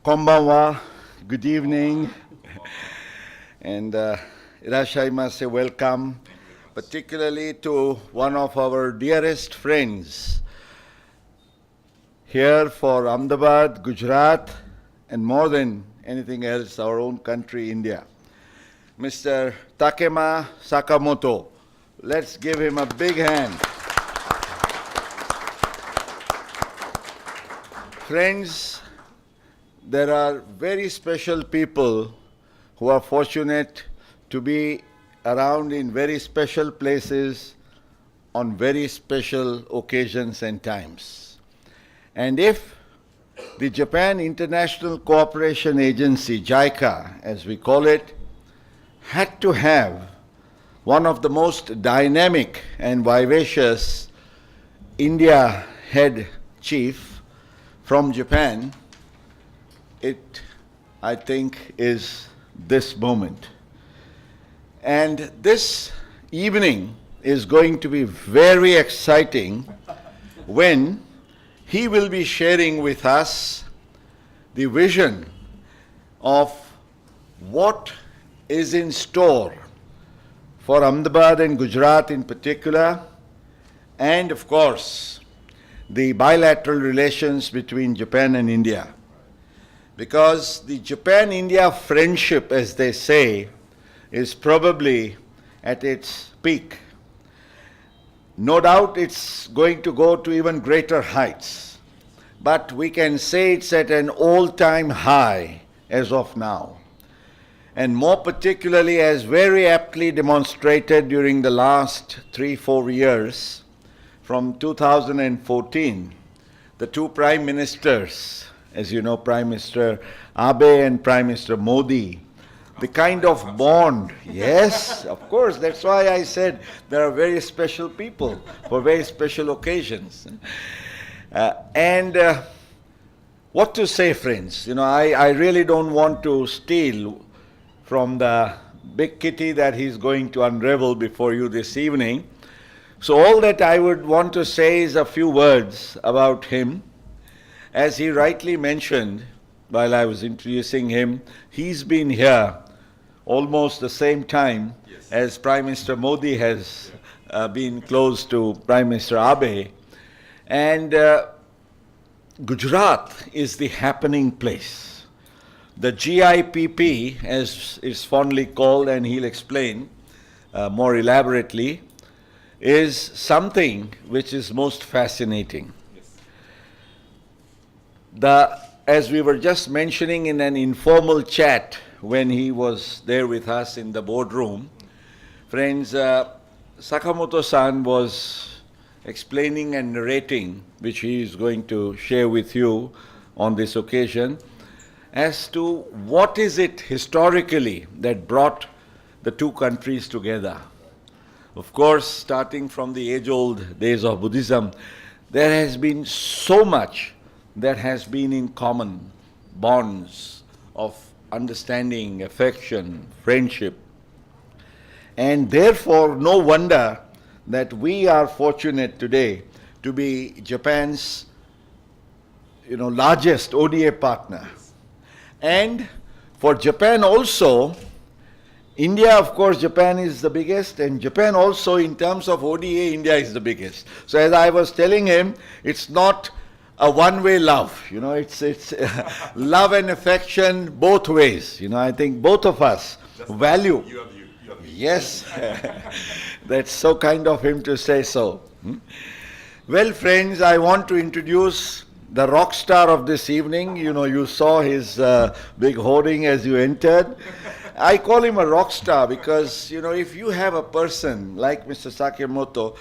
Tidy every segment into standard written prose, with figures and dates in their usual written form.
Konbanwa, good evening, and irashaimasu, welcome, particularly to one of our dearest friends here for Ahmedabad, Gujarat, and more than anything else, our own country, India. Mr. Takema Sakamoto. Let's give him a big hand. Friends, there are very special people who are fortunate to be around in very special places on very special occasions and times. And if the Japan International Cooperation Agency, JICA as we call it, had to have one of the most dynamic and vivacious India head chief from Japan, it, I think, is this moment. And this evening is going to be very exciting when he will be sharing with us the vision of what is in store for Ahmedabad and Gujarat in particular, and of course, the bilateral relations between Japan and India. Because the Japan-India friendship, as they say, is probably at its peak. No doubt it's going to go to even greater heights, but we can say it's at an all-time high as of now. And more particularly, as very aptly demonstrated during the last 3-4 years, from 2014, the two prime ministers, as you know, Prime Minister Abe and Prime Minister Modi, the kind of bond, yes, of course, that's why I said there are very special people for very special occasions. What to say, friends? You know, I really don't want to steal from the big kitty that he's going to unravel before you this evening. So all that I would want to say is a few words about him. As he rightly mentioned while I was introducing him, he's been here almost the same time as Prime Minister Modi has been close to Prime Minister Abe. And Gujarat is the happening place. The GIPP, as it's fondly called, and he'll explain more elaborately, is something which is most fascinating. As we were just mentioning in an informal chat when he was there with us in the boardroom, friends, Sakamoto-san was explaining and narrating, which he is going to share with you on this occasion, as to what is it historically that brought the two countries together. Of course, starting from the age-old days of Buddhism, there has been so much that has been in common, bonds of understanding, affection, friendship. And therefore, no wonder that we are fortunate today to be Japan's largest ODA partner. And for Japan also, India, of course, Japan is the biggest, and Japan also, in terms of ODA, India is the biggest. So as I was telling him, it's not a one-way love, it's love and affection both ways. I think both of us value. You have you. Yes, that's so kind of him to say so. Well, friends, I want to introduce the rock star of this evening. You saw his big hoarding as you entered. I call him a rock star because, if you have a person like Mr. Sakamoto,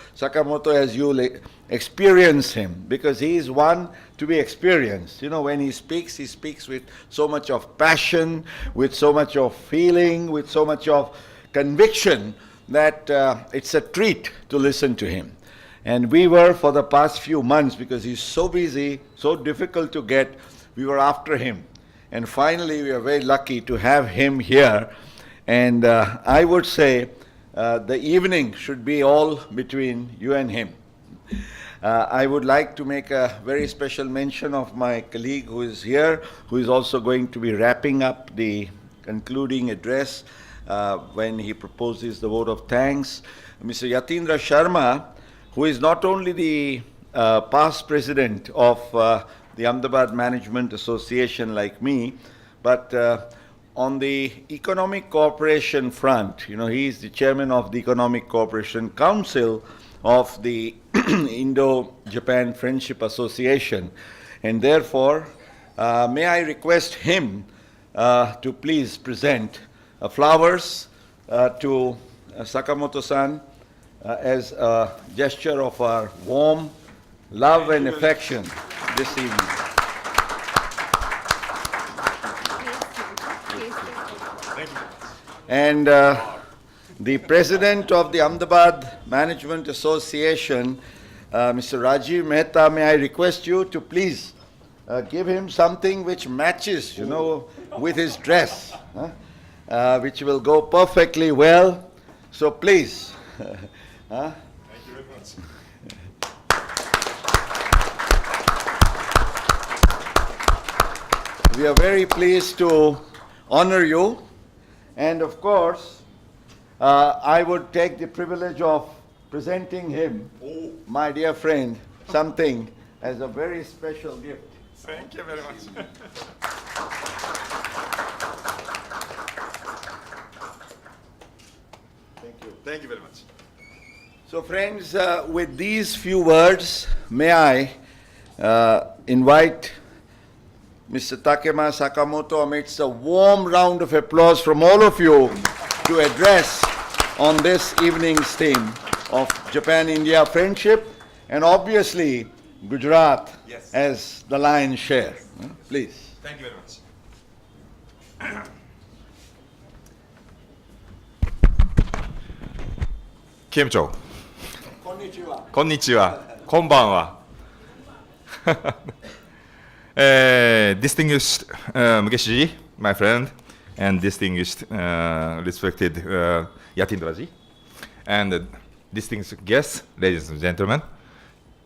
as you experience him, because he is one to be experienced. When he speaks with so much of passion, with so much of feeling, with so much of conviction that it's a treat to listen to him. And we were, for the past few months, because he's so busy, so difficult to get, we were after him. And finally, we are very lucky to have him here. And I would say the evening should be all between you and him. I would like to make a very special mention of my colleague who is here, who is also going to be wrapping up the concluding address when he proposes the vote of thanks. Mr. Yatindra Sharma, who is not only the past president of the Ahmedabad Management Association like me, but on the economic cooperation front, he is the chairman of the Economic Cooperation Council of the Indo-Japan Friendship Association. And therefore, may I request him to please present flowers to Sakamoto-san as a gesture of our warm love and affection this evening. And the president of the Ahmedabad Management Association, Mr. Rajiv Mehta, may I request you to please give him something which matches, with his dress, which will go perfectly well. So please. Thank you very much. We are very pleased to honor you. And of course, I would take the privilege of presenting him, my dear friend, something as a very special gift. Thank you very much. Thank you. Thank you very much. So friends, with these few words, may I invite Mr. Takema Sakamoto amidst a warm round of applause from all of you to address on this evening's theme of Japan-India friendship, and obviously Gujarat as the lion's share. Please. Thank you very much. 警部長、こんにちは。こんにちは。こんばんは。Distinguished Mukeshi, my friend, and distinguished, respected Yatindra-ji, and distinguished guests, ladies and gentlemen.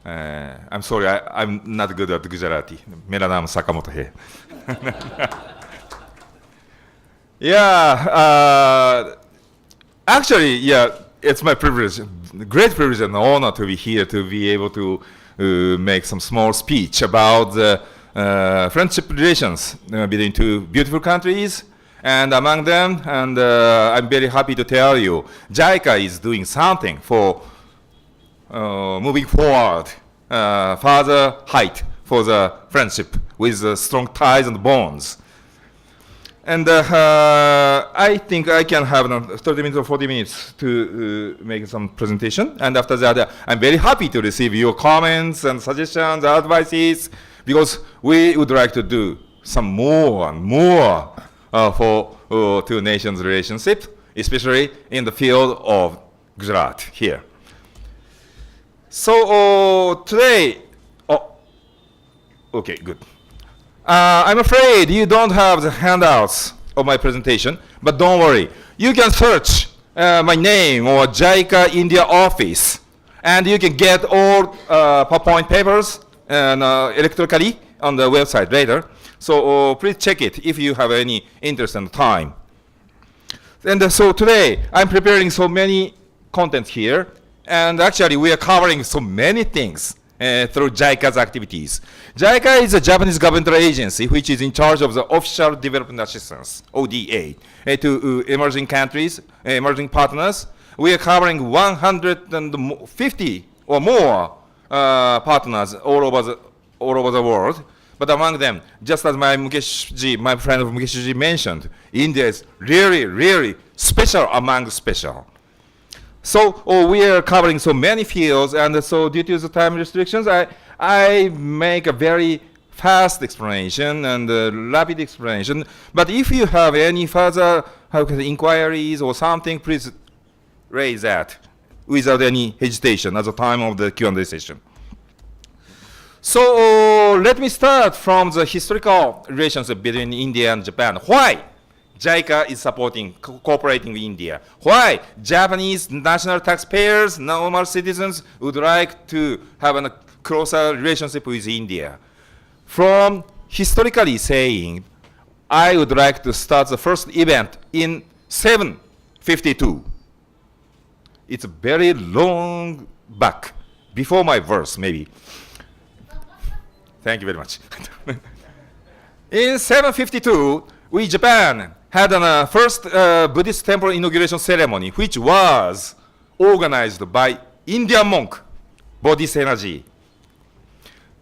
I'm sorry, I'm not good at Gujarati. मेरा नाम Sakamoto है. Yeah, actually, yeah, it's my privilege, great privilege and honor to be here, to be able to make some small speech about the friendship relations between two beautiful countries, and among them, and I'm very happy to tell you, JICA is doing something for moving forward, further height for the friendship with strong ties and bonds. And I think I can have 30 minutes or 40 minutes to make some presentation. And after that, I'm very happy to receive your comments and suggestions, advices, because we would like to do some more and more for two nations' relationship, especially in the field of Gujarat here. So today, okay, good. I'm afraid you don't have the handouts of my presentation, but don't worry. You can search my name or JICA India office, and you can get all PowerPoint papers and electronically on the website later. So please check it if you have any interest and time. And so today, I'm preparing so many contents here, and actually we are covering so many things through JICA's activities. JICA is a Japanese governmental agency which is in charge of the official development assistance, ODA, to emerging countries, emerging partners. We are covering 150 or more partners all over the world. But among them, just as my friend Mukesh-ji mentioned, India is really, really special among special. So we are covering so many fields, and so due to the time restrictions, I make a very fast explanation and rapid explanation. But if you have any further inquiries or something, please raise that without any hesitation at the time of the Q&A session. So let me start from the historical relationship between India and Japan. Why JICA is supporting, cooperating with India. Why? Japanese national taxpayers, normal citizens would like to have a closer relationship with India. From historically saying, I would like to start the first event in 752. It's very long back, before my verse, maybe. Thank you very much. In 752, we, Japan, had a first Buddhist temple inauguration ceremony, which was organized by Indian monk, Bodhisenaji.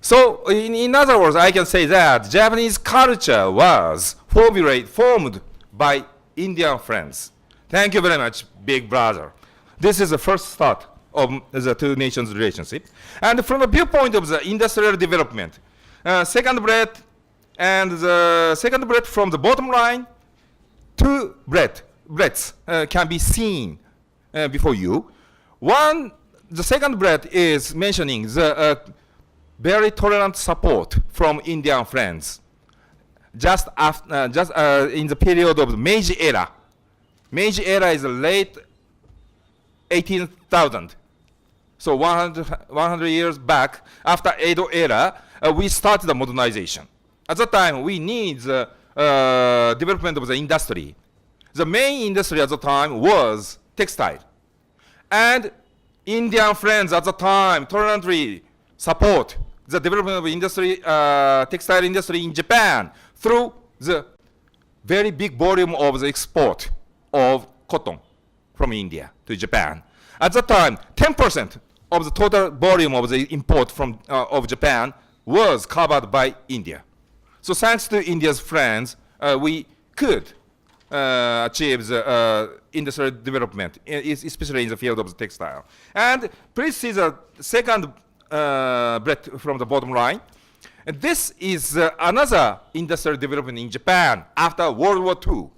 So, in other words, I can say that Japanese culture was formed by Indian friends. Thank you very much, big brother. This is the first start of the two nations' relationship. And from the viewpoint of the industrial development, second breath and the second breath from the bottom line, two breaths can be seen before you. One, the second breath is mentioning the very tolerant support from Indian friends. Just in the period of the Meiji era. Meiji era is the late 18,000. So 100 years back, after Edo era, we started the modernization. At that time, we need the development of the industry. The main industry at the time was textile. And Indian friends at the time tolerantly support the development of industry, textile industry in Japan through the very big volume of the export of cotton from India to Japan. At that time, 10% of the total volume of the import from of Japan was covered by India. So thanks to India's friends, we could achieve the industrial development, especially in the field of the textile. And please see the second breath from the bottom line. And this is another industrial development in Japan after World War II.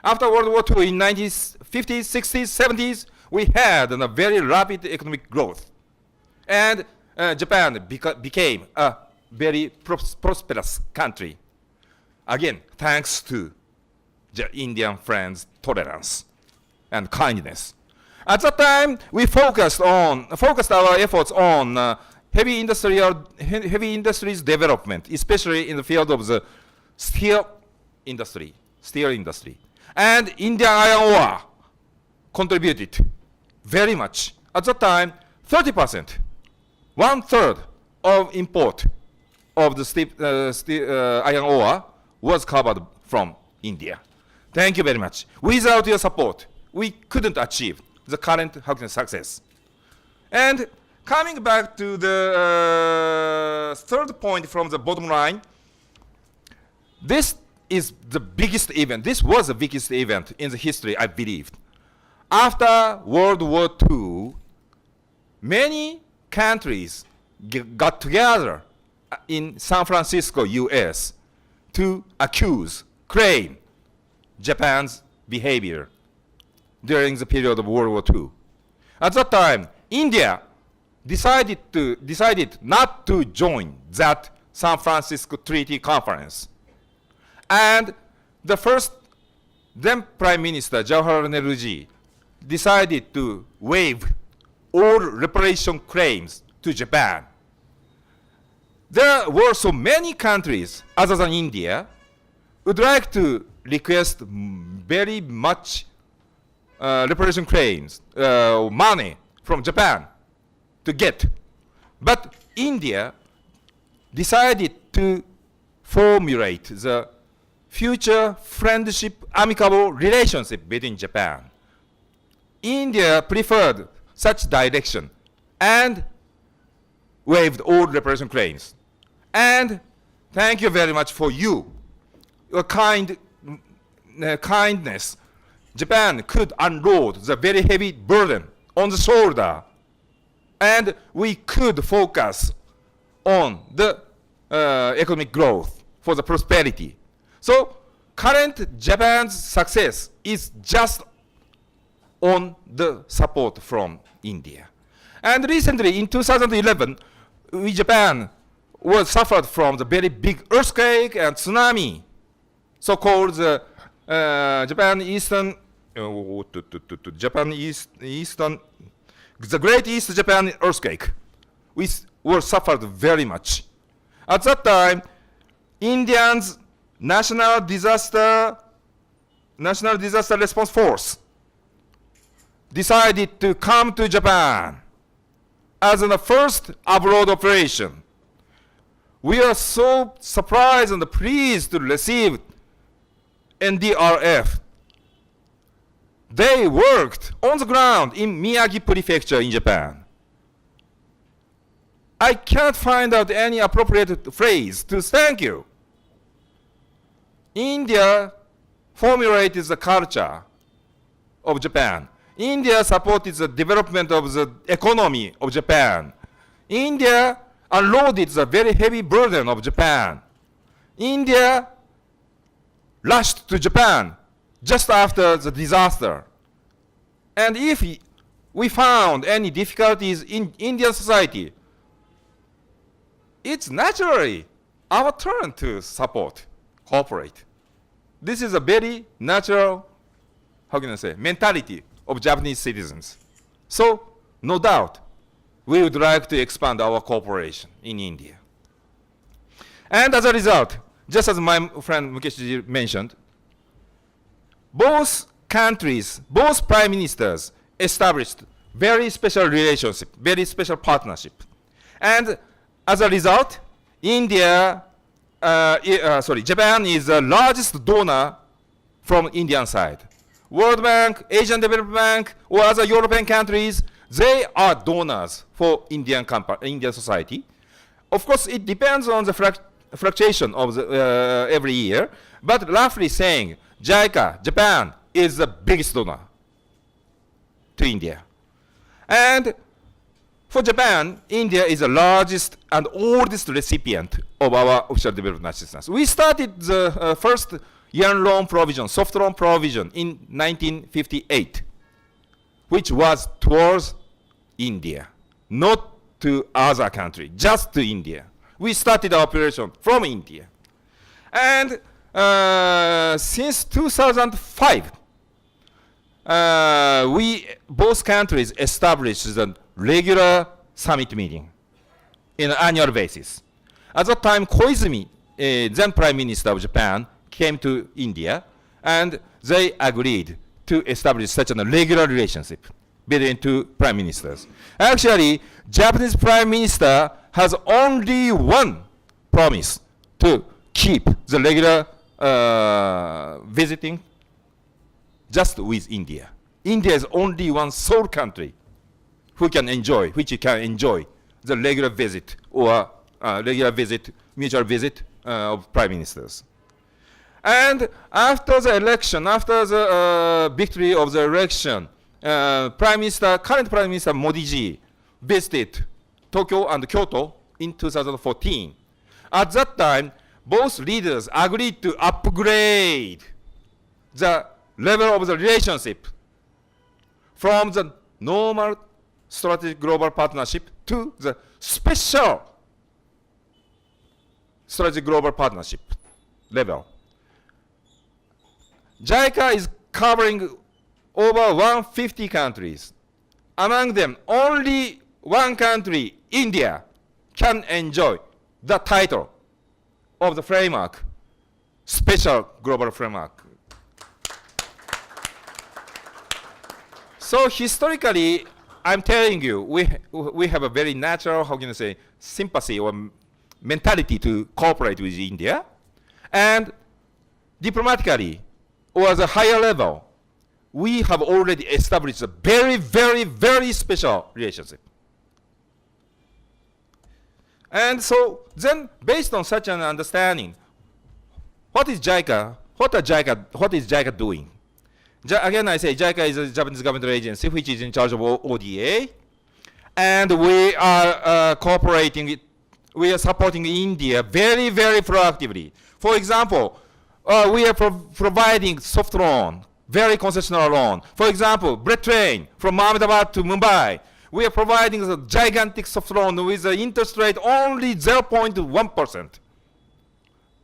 After World War II in 1950s, 60s, 70s, we had a very rapid economic growth. And Japan became a very prosperous country. Again, thanks to the Indian friends' tolerance and kindness. At that time, we focused our efforts on heavy industries development, especially in the field of the steel industry. And Indian iron ore contributed very much. At that time, 30%, 1/3 of import of the iron ore was covered from India. Thank you very much. Without your support, we couldn't achieve the current success. And coming back to the third point from the bottom line, this is the biggest event. This was the biggest event in the history, I believe. After World War II, many countries got together in San Francisco, US, to claim Japan's behavior during the period of World War II. At that time, India decided not to join that San Francisco Treaty Conference. And the first then Prime Minister, Jawaharlal Nehru, decided to waive all reparation claims to Japan. There were so many countries other than India would like to request very much reparation claims, money from Japan to get. But India decided to formulate the future friendship, amicable relationship between Japan. India preferred such direction and waived all reparation claims. And thank you very much for your kindness. Japan could unload the very heavy burden on the shoulder, and we could focus on the economic growth for the prosperity. So current Japan's success is just on the support from India. And recently in 2011, Japan was suffered from the very big earthquake and tsunami, so-called Japan Eastern, Japan Eastern, the Great East Japan earthquake, we were suffered very much. At that time, Indians National Disaster Response Force decided to come to Japan as the first abroad operation. We are so surprised and pleased to receive NDRF. They worked on the ground in Miyagi Prefecture in Japan. I can't find out any appropriate phrase to thank you. India formulated the culture of Japan. India supported the development of the economy of Japan. India unloaded the very heavy burden of Japan. India rushed to Japan just after the disaster. And if we found any difficulties in Indian society, it's naturally our turn to support, cooperate. This is a very natural, how can I say, mentality of Japanese citizens. So, no doubt, we would like to expand our cooperation in India. And as a result, just as my friend Mukeshi mentioned, both countries, both prime ministers established very special relationship, very special partnership. And as a result, Japan is the largest donor from Indian side. World Bank, Asian Development Bank, or other European countries, they are donors for Indian society. Of course, it depends on the fluctuation of the, every year, but roughly saying, JICA, Japan, is the biggest donor to India. And for Japan, India is the largest and oldest recipient of our official development assistance. We started the first yen loan provision, soft loan provision in 1958, which was towards India, not to other country, just to India. We started our operation from India. And since 2005, both countries established the regular summit meeting in an annual basis. At that time, Koizumi, then Prime Minister of Japan, came to India, and they agreed to establish such a regular relationship between two prime ministers. Actually, Japanese Prime Minister has only one promise to keep the regular visiting just with India. India is only one sole country which can enjoy the regular visit or mutual visit of prime ministers. And after the election, after the victory of the election, current Prime Minister Modi-ji visited Tokyo and Kyoto in 2014. At that time, both leaders agreed to upgrade the level of the relationship from the normal strategic global partnership to the special strategic global partnership level. JICA is covering over 150 countries. Among them, only one country, India, can enjoy the title of the framework, special global framework. So historically, I'm telling you, we have a very natural, how can I say, sympathy or mentality to cooperate with India. And diplomatically, or at a higher level, we have already established a very, very, very special relationship. And so then, based on such an understanding, what is JICA? What is JICA doing? Again, I say JICA is a Japanese government agency which is in charge of ODA, and we are cooperating. We are supporting India very, very proactively. For example, we are providing soft loan, very concessional loan. For example, bread train from Ahmedabad to Mumbai. We are providing a gigantic soft loan with the interest rate only 0.1%.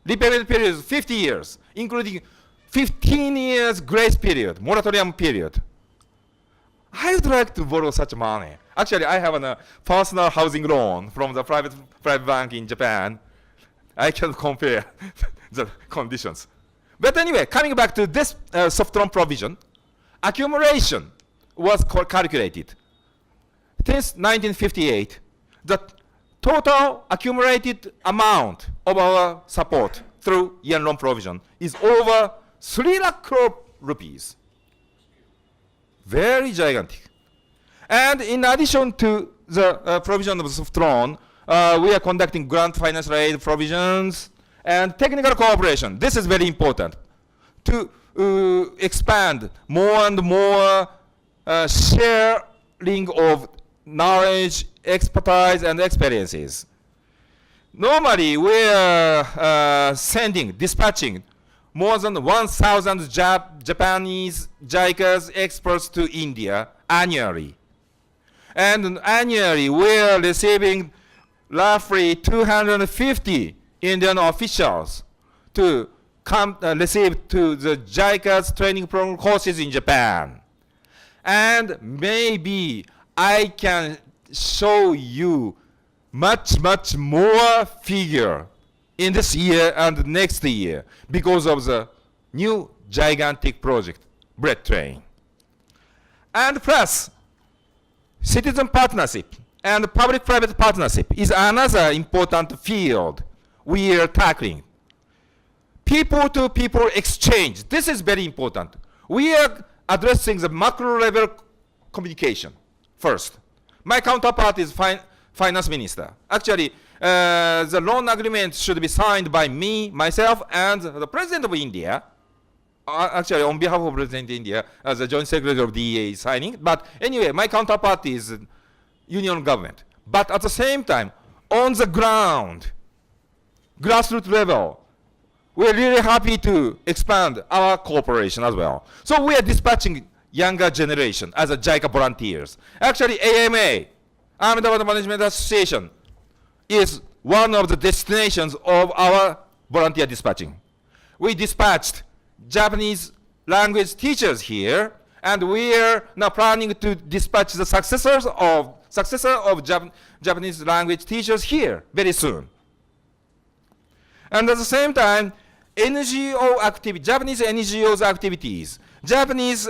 Repayment period is 50 years, including 15 years grace period, moratorium period. I would like to borrow such money. Actually, I have a personal housing loan from the private bank in Japan. I can compare the conditions. But anyway, coming back to this soft loan provision, accumulation was calculated. Since 1958, the total accumulated amount of our support through yen loan provision is over 3 lakh crore rupees. Very gigantic. And in addition to the provision of soft loan, we are conducting grant financial aid provisions and technical cooperation. This is very important to expand more and more sharing of knowledge, expertise, and experiences. Normally, we are dispatching more than 1,000 Japanese JICA's experts to India annually. And annually, we are receiving roughly 250 Indian officials to come receive to the JICA's training program courses in Japan. And maybe I can show you much more figure in this year and next year because of the new gigantic project, Bread Train. And plus, citizen partnership and public-private partnership is another important field we are tackling. People-to-people exchange, this is very important. We are addressing the macro-level communication first. My counterpart is finance minister. Actually, the loan agreement should be signed by me, myself, and the President of India. Actually, on behalf of President of India, as the Joint Secretary of DEA is signing. But anyway, my counterpart is union government. But at the same time, on the ground, grassroots level, we're really happy to expand our cooperation as well. So we are dispatching younger generation as a JICA volunteers. Actually, AMA, Ahmedabad Management Association, is one of the destinations of our volunteer dispatching. We dispatched Japanese language teachers here, and we are now planning to dispatch the successor of Japanese language teachers here very soon. And at the same time, NGO activity, Japanese NGOs activities, Japanese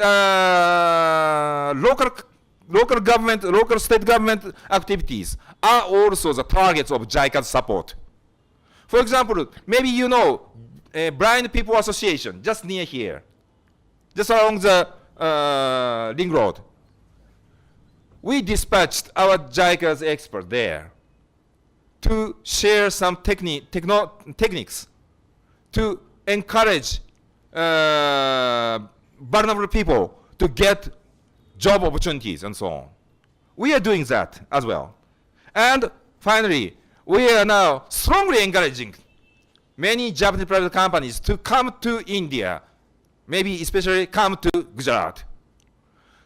local government, local state government activities are also the targets of JICA's support. For example, maybe you know Blind People Association, just near here, just along the ring road. We dispatched our JICA's expert there to share some techniques to encourage vulnerable people to get job opportunities and so on. We are doing that as well. And finally, we are now strongly encouraging many Japanese private companies to come to India, maybe especially come to Gujarat,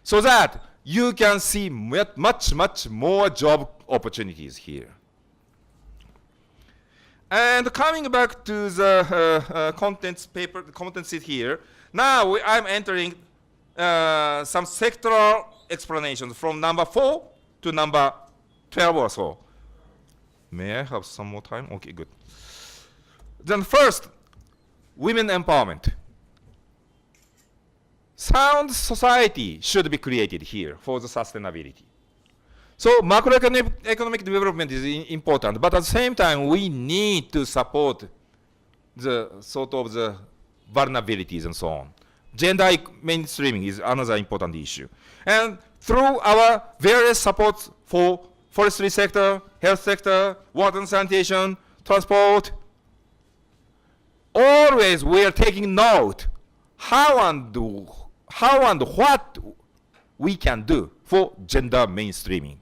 so that you can see much more job opportunities here. And coming back to the contents sheet here, now I'm entering some sectoral explanations from number 4 to number 12 or so. May I have some more time? Okay, good. Then first, women empowerment. Sound society should be created here for the sustainability. So macroeconomic development is important, but at the same time, we need to support the sort of the vulnerabilities and so on. Gender mainstreaming is another important issue. And through our various supports for forestry sector, health sector, water and sanitation, transport, always we are taking note how and what we can do for gender mainstreaming.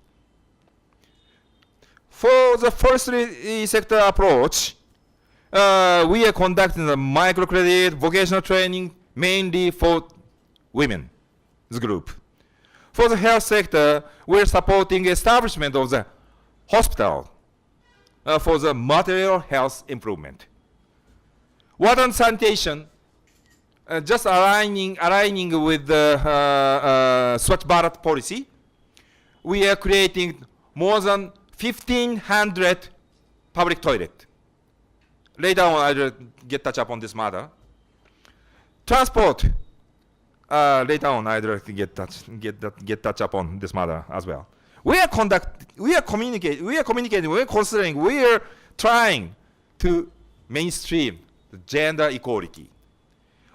For the forestry sector approach, we are conducting the microcredit, vocational training, mainly for women, the group. For the health sector, we're supporting establishment of the hospital for the material health improvement. Water and sanitation, just aligning with the Swachh Bharat policy, we are creating more than 1,500 public toilet. Later on, I'll get touch upon this matter. Transport. Later on, I'll get touch upon this matter as well. We are communicating, we are considering, we are trying to mainstream the gender equality.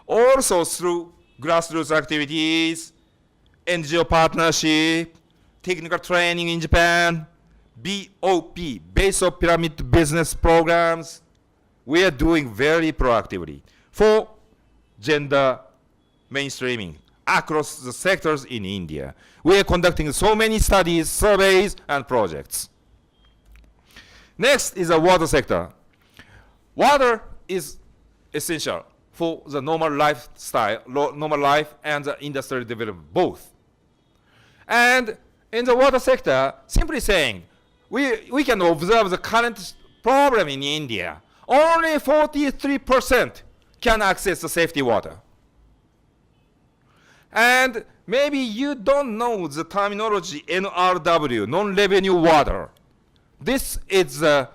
Also through grassroots activities, NGO partnership, technical training in Japan, BOP, Base of Pyramid Business Programs, we are doing very proactively for gender mainstreaming across the sectors in India. We are conducting so many studies, surveys, and projects. Next is the water sector. Water is essential for the normal lifestyle, normal life, and the industrial development both. And in the water sector, simply saying, we can observe the current problem in India. Only 43% can access the safety water. And maybe you don't know the terminology NRW, non-revenue water. This is the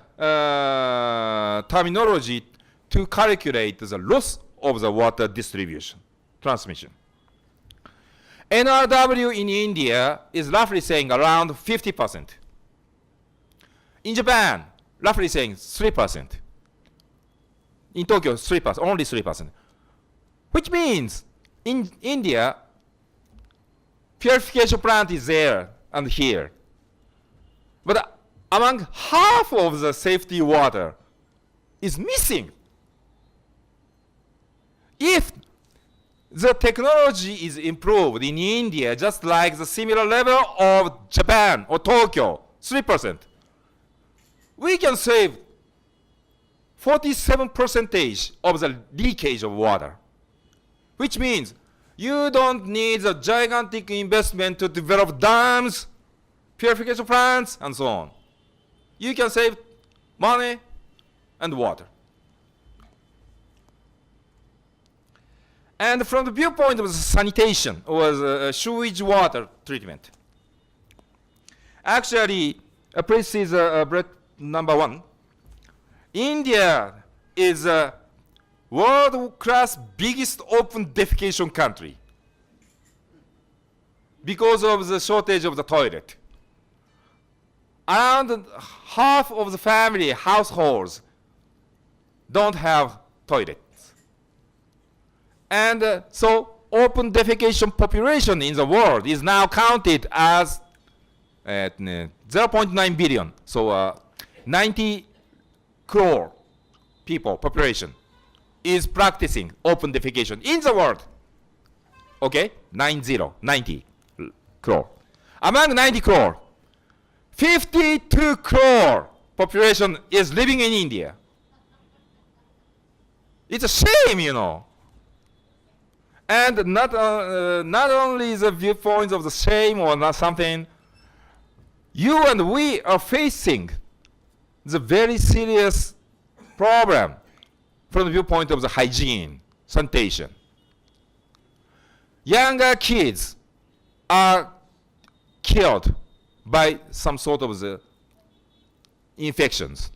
terminology to calculate the loss of the water distribution, transmission. NRW in India is roughly saying around 50%. In Japan, roughly saying 3%. In Tokyo, 3%, only 3%. Which means in India, purification plant is there and here. But among half of the safety water is missing. If the technology is improved in India, just like the similar level of Japan or Tokyo, 3%, we can save 47% of the leakage of water, which means you don't need a gigantic investment to develop dams, purification plants, and so on. You can save money and water. And from the viewpoint of the sanitation or sewage water treatment, actually, please see the number 1. India is a world-class biggest open defecation country because of the shortage of the toilet. Around half of the family households don't have toilets. And so open defecation population in the world is now counted as 0.9 billion. So 90 crore people, population, is practicing open defecation in the world. Okay? 90 crore. Among 90 crore, 52 crore population is living in India. It's a shame, you know. And not only the viewpoints of the shame or not something, you and we are facing the very serious problem from the viewpoint of the hygiene, sanitation. Younger kids are killed by some sort of the infections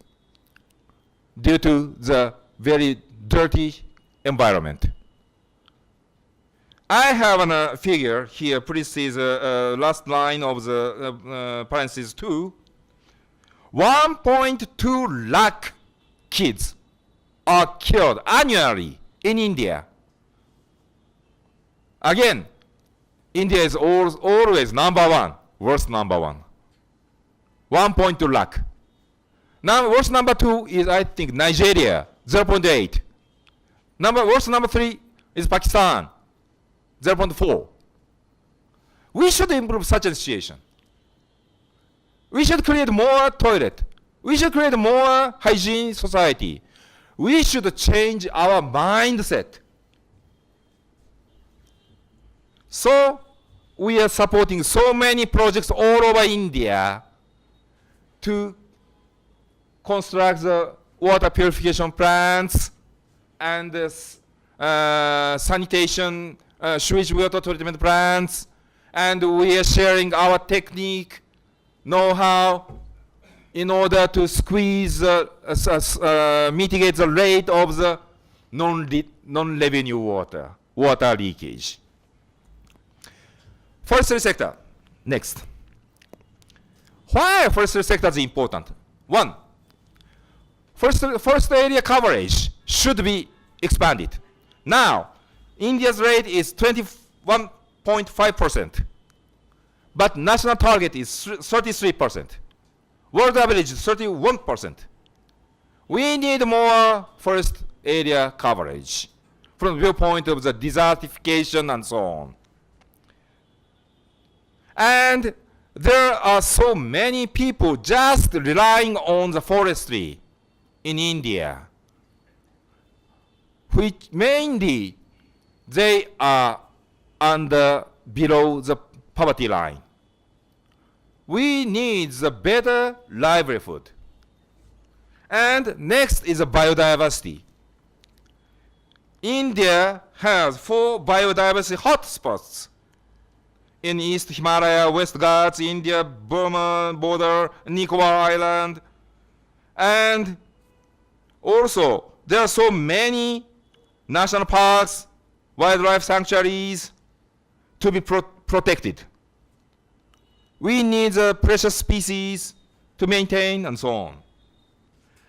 due to the very dirty environment. I have a figure here. Please see the last line of the parentheses 2. 1.2 lakh kids are killed annually in India. Again, India is always number 1, worst number 1. 1.2 lakh. Now, worst number 2 is, I think, Nigeria, 0.8. Worst number 3 is Pakistan, 0.4. We should improve such a situation. We should create more toilet. We should create more hygiene society. We should change our mindset. So we are supporting so many projects all over India to construct the water purification plants and sanitation, sewage water treatment plants, and we are sharing our technique, know-how, in order to squeeze, mitigate the rate of the non-revenue water leakage. Forestry sector, next. Why forestry sector is important? One, forest area coverage should be expanded. Now, India's rate is 21.5%, but national target is 33%. World average is 31%. We need more forest area coverage from the viewpoint of the desertification and so on. And there are so many people just relying on the forestry in India, which mainly they are below the poverty line. We need the better livelihood. And next is the biodiversity. India has 4 biodiversity hotspots in East Himalaya, West Ghats, India, Burma border, Nicobar Island. And also, there are so many national parks, wildlife sanctuaries to be protected. We need the precious species to maintain and so on.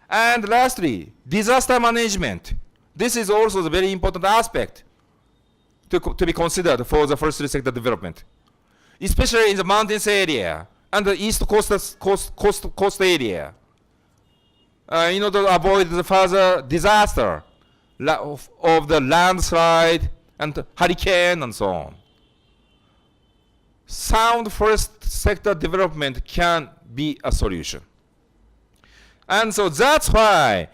And lastly, disaster management. This is also the very important aspect to be considered for the forestry sector development, especially in the mountains area and the east coast area, in order to avoid the further disaster of the landslide and hurricane and so on. Sound forest sector development can be a solution. And so that's why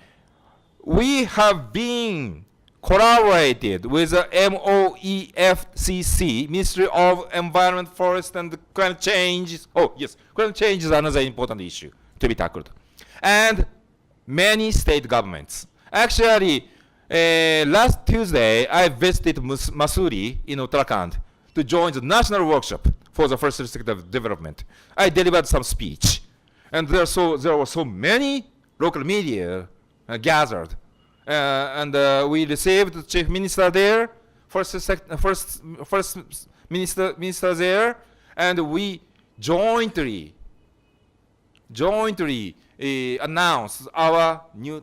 we have been collaborated with the MOEFCC, Ministry of Environment, Forest and Climate Change. Oh, yes, climate change is another important issue to be tackled. And many state governments. Actually, last Tuesday, I visited Mussoorie in Uttarakhand to join the national workshop for the forestry sector development. I delivered some speech. And there were so many local media gathered. And we received the chief minister there, first minister there, and we jointly announced our new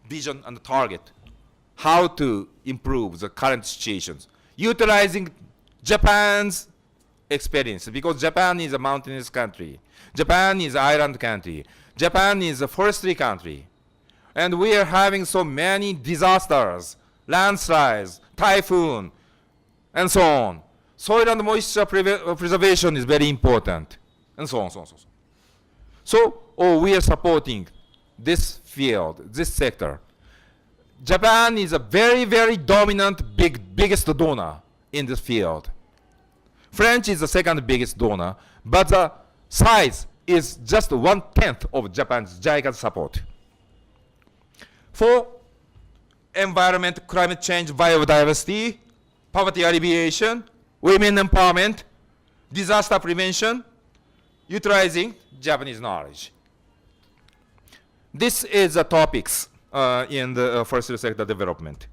vision and target, how to improve the current situations, utilizing Japan's experience, because Japan is a mountainous country. Japan is an island country. Japan is a forestry country. And we are having so many disasters, landslides, typhoon, and so on. Soil and moisture preservation is very important, and so on, so on, so on. So, we are supporting this field, this sector. Japan is a very, very dominant, biggest donor in this field. French is the second biggest donor, but the size is just 1/10 of Japan's JICA support. For environment, climate change, biodiversity, poverty alleviation, women empowerment, disaster prevention, utilizing Japanese knowledge. This is the topics in the forestry sector development.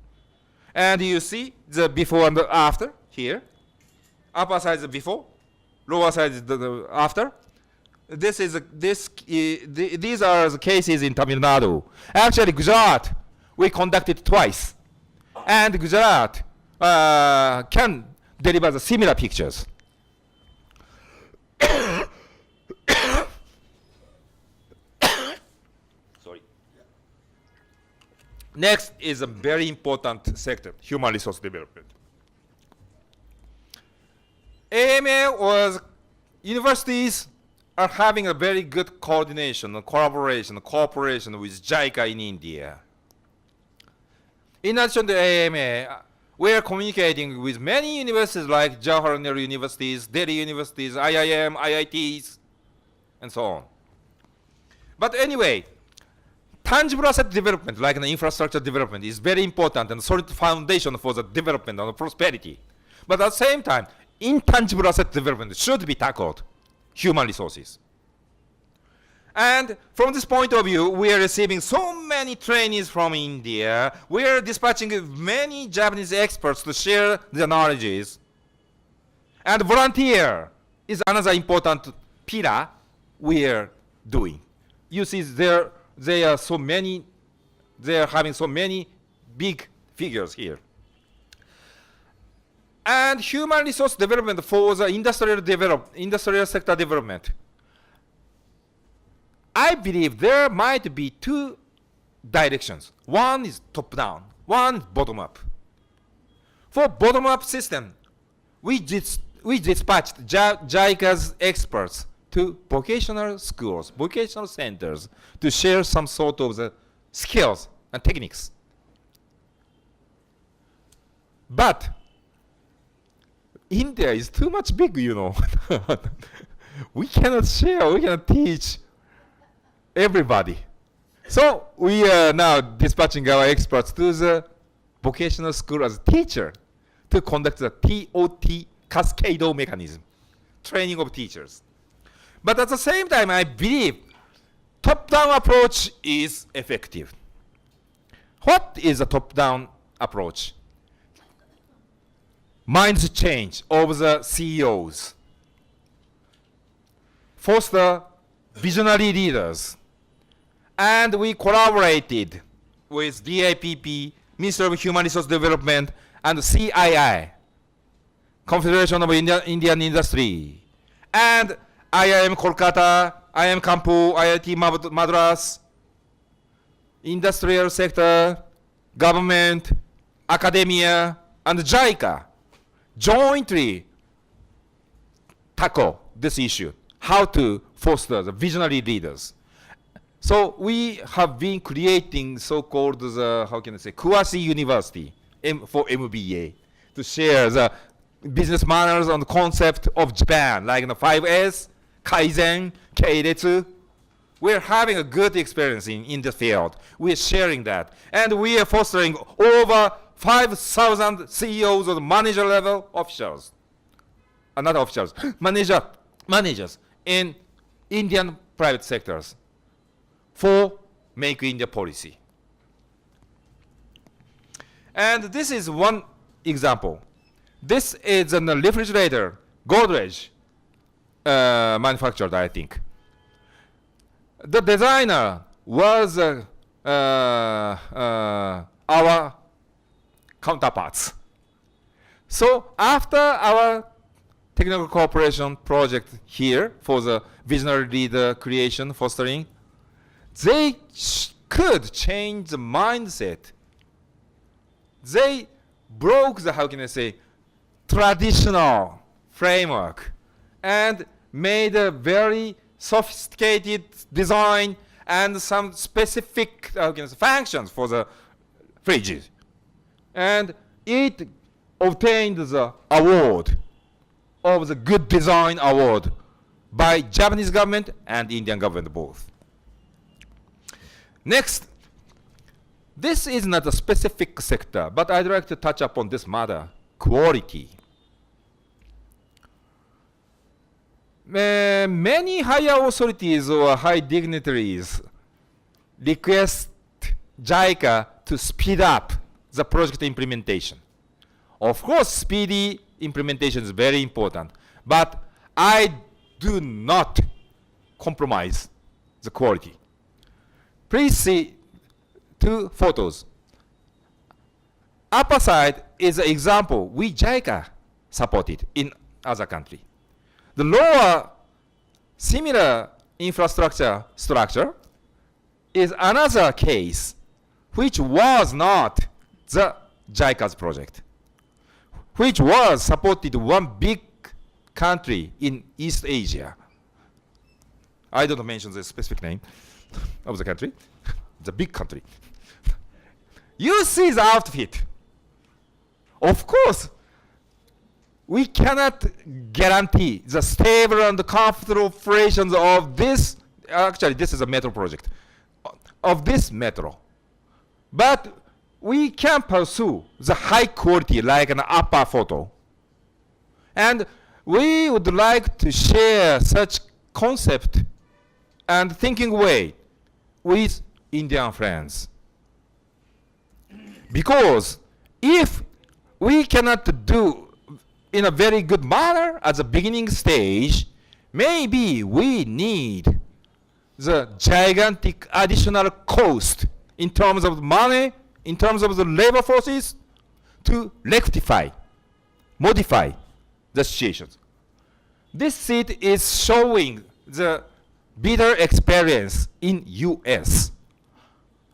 And you see the before and the after here. Upper side is the before, lower side is the after. These are the cases in Tamil Nadu. Actually, Gujarat, we conducted twice. And Gujarat can deliver the similar pictures. Sorry. Next is a very important sector, human resource development. AMA was universities are having a very good coordination, collaboration, cooperation with JICA in India. In addition to AMA, we are communicating with many universities like Jawaharlal Nehru universities, Delhi universities, IIM, IITs, and so on. But anyway, tangible asset development, like an infrastructure development, is very important and solid foundation for the development and prosperity. But at the same time, intangible asset development should be tackled, human resources. And from this point of view, we are receiving so many trainees from India. We are dispatching many Japanese experts to share their knowledges. And volunteer is another important pillar we are doing. You see, they are having so many big figures here. And human resource development for the industrial sector development. I believe there might be two directions. One is top-down, one is bottom-up. For bottom-up system, we dispatched JICA's experts to vocational schools, vocational centers, to share some sort of the skills and techniques. But India is too much big, you know. We cannot share, we cannot teach everybody. So we are now dispatching our experts to the vocational school as a teacher to conduct the TOT cascade mechanism, training of teachers. But at the same time, I believe top-down approach is effective. What is a top-down approach? Minds change of the CEOs. Foster visionary leaders. And we collaborated with DIPP, Ministry of Human Resource Development, and CII, Confederation of Indian Industry, and IIM Kolkata, IIM Kanpur, IIT Madras, industrial sector, government, academia, and JICA jointly tackle this issue, how to foster the visionary leaders. So we have been creating so-called quasi university for MBA to share the business manners and concept of Japan, like the 5S, Kaizen, Keiretsu. We're having a good experience in the field. We're sharing that. And we are fostering over 5,000 CEOs or manager level officials. Not officials, managers in Indian private sectors for Make India policy. And this is one example. This is a refrigerator, Godrej, manufactured, I think. The designer was our counterparts. So after our technical cooperation project here for the visionary leader creation, fostering, they could change the mindset. They broke the, traditional framework and made a very sophisticated design and some specific functions for the fridges. And it obtained the award of the Good Design Award by Japanese government and Indian government both. Next, this is not a specific sector, but I'd like to touch upon this matter, quality. Many higher authorities or high dignitaries request JICA to speed up the project implementation. Of course, speedy implementation is very important, but I do not compromise the quality. Please see two photos. Upper side is an example we JICA supported in other country. The lower similar infrastructure structure is another case which was not the JICA's project, which was supported one big country in East Asia. I don't mention the specific name of the country. It's a big country. You see the outfit. Of course, we cannot guarantee the stable and comfortable operations of this. Actually, this is a metro project. of this metro. But we can pursue the high quality like an upper photo. And we would like to share such concept and thinking way with Indian friends. Because if we cannot do in a very good manner at the beginning stage, maybe we need the gigantic additional cost in terms of money, in terms of the labor forces, to rectify, modify the situations. This seat is showing the bitter experience in US.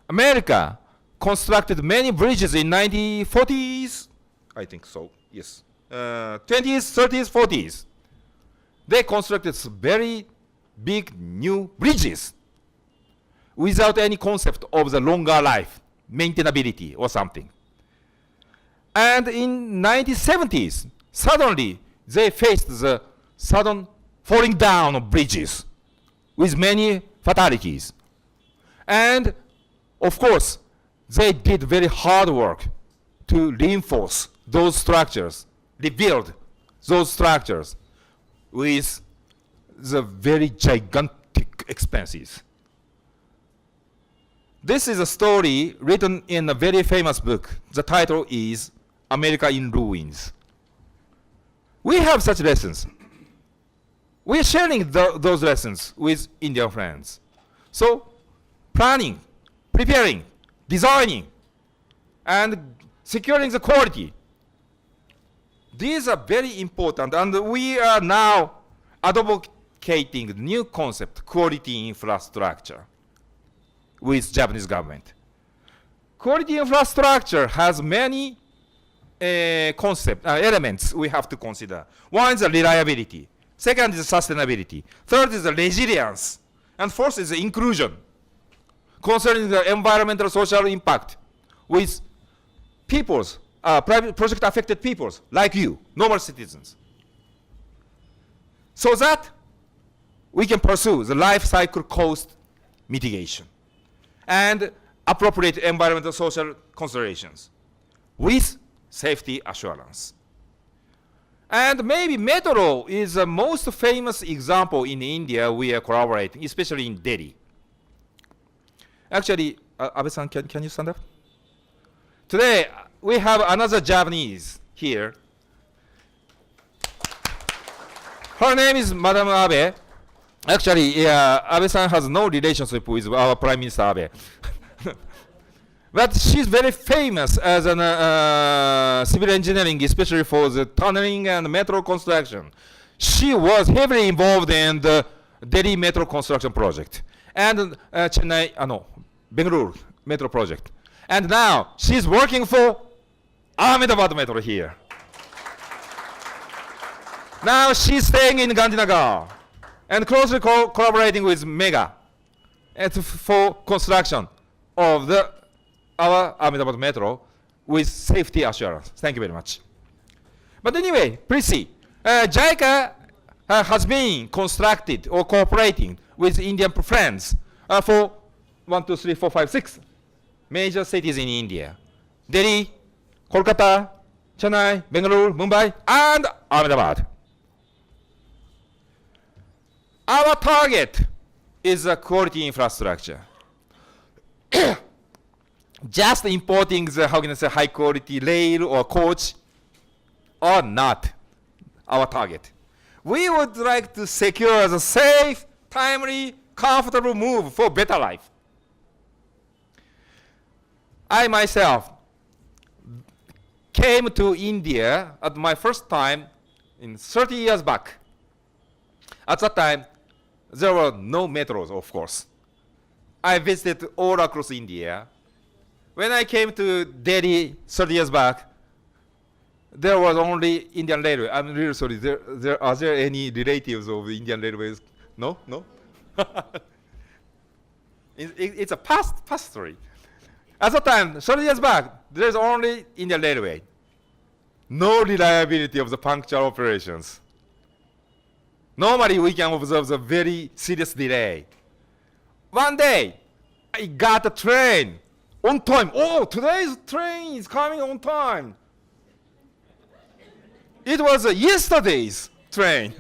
America constructed many bridges in 1940s, I think so, yes. 20s, 30s, 40s. They constructed very big new bridges without any concept of the longer life, maintainability or something. And in 1970s, suddenly they faced the sudden falling down of bridges with many fatalities. And of course, they did very hard work to reinforce those structures, rebuild those structures with the very gigantic expenses. This is a story written in a very famous book. The title is America in Ruins. We have such lessons. We are sharing those lessons with Indian friends. So, planning, preparing, designing, and securing the quality. These are very important, and we are now advocating the new concept, quality infrastructure, with Japanese government. Quality infrastructure has many elements we have to consider. One is the reliability. Second is the sustainability. Third is the resilience. And fourth is the inclusion, concerning the environmental social impact with peoples, private project affected peoples like you, normal citizens. So that we can pursue the life cycle cost mitigation and appropriate environmental social considerations with safety assurance. And maybe metro is the most famous example in India we are collaborating, especially in Delhi. Actually, Abe-san, can you stand up? Today, we have another Japanese here. Her name is Madame Abe. Actually, Abe-san has no relationship with our Prime Minister Abe. But she's very famous as an civil engineering, especially for the tunneling and metro construction. She was heavily involved in the Delhi metro construction project and Bengaluru metro project. And now she's working for Ahmedabad metro here. Now she's staying in Gandhinagar and closely collaborating with Mega for construction of our Ahmedabad metro with safety assurance. Thank you very much. But anyway, please see. JICA has been constructed or cooperating with Indian friends for 1, 2, 3, 4, 5, 6 major cities in India. Delhi, Kolkata, Chennai, Bengaluru, Mumbai, and Ahmedabad. Our target is a quality infrastructure. Just importing the, high quality rail or coach are not our target. We would like to secure the safe, timely, comfortable move for better life. I myself came to India at my first time in 30 years back. At that time, there were no metros, of course. I visited all across India. When I came to Delhi 30 years back, there was only Indian Railway. I'm really sorry. Are there any relatives of the Indian Railways? No? No? It's a past story. At the time, 30 years back, there's only Indian Railway. No reliability of the punctual operations. Normally, we can observe a very serious delay. One day, I got the train on time. Oh, today's train is coming on time. It was yesterday's train.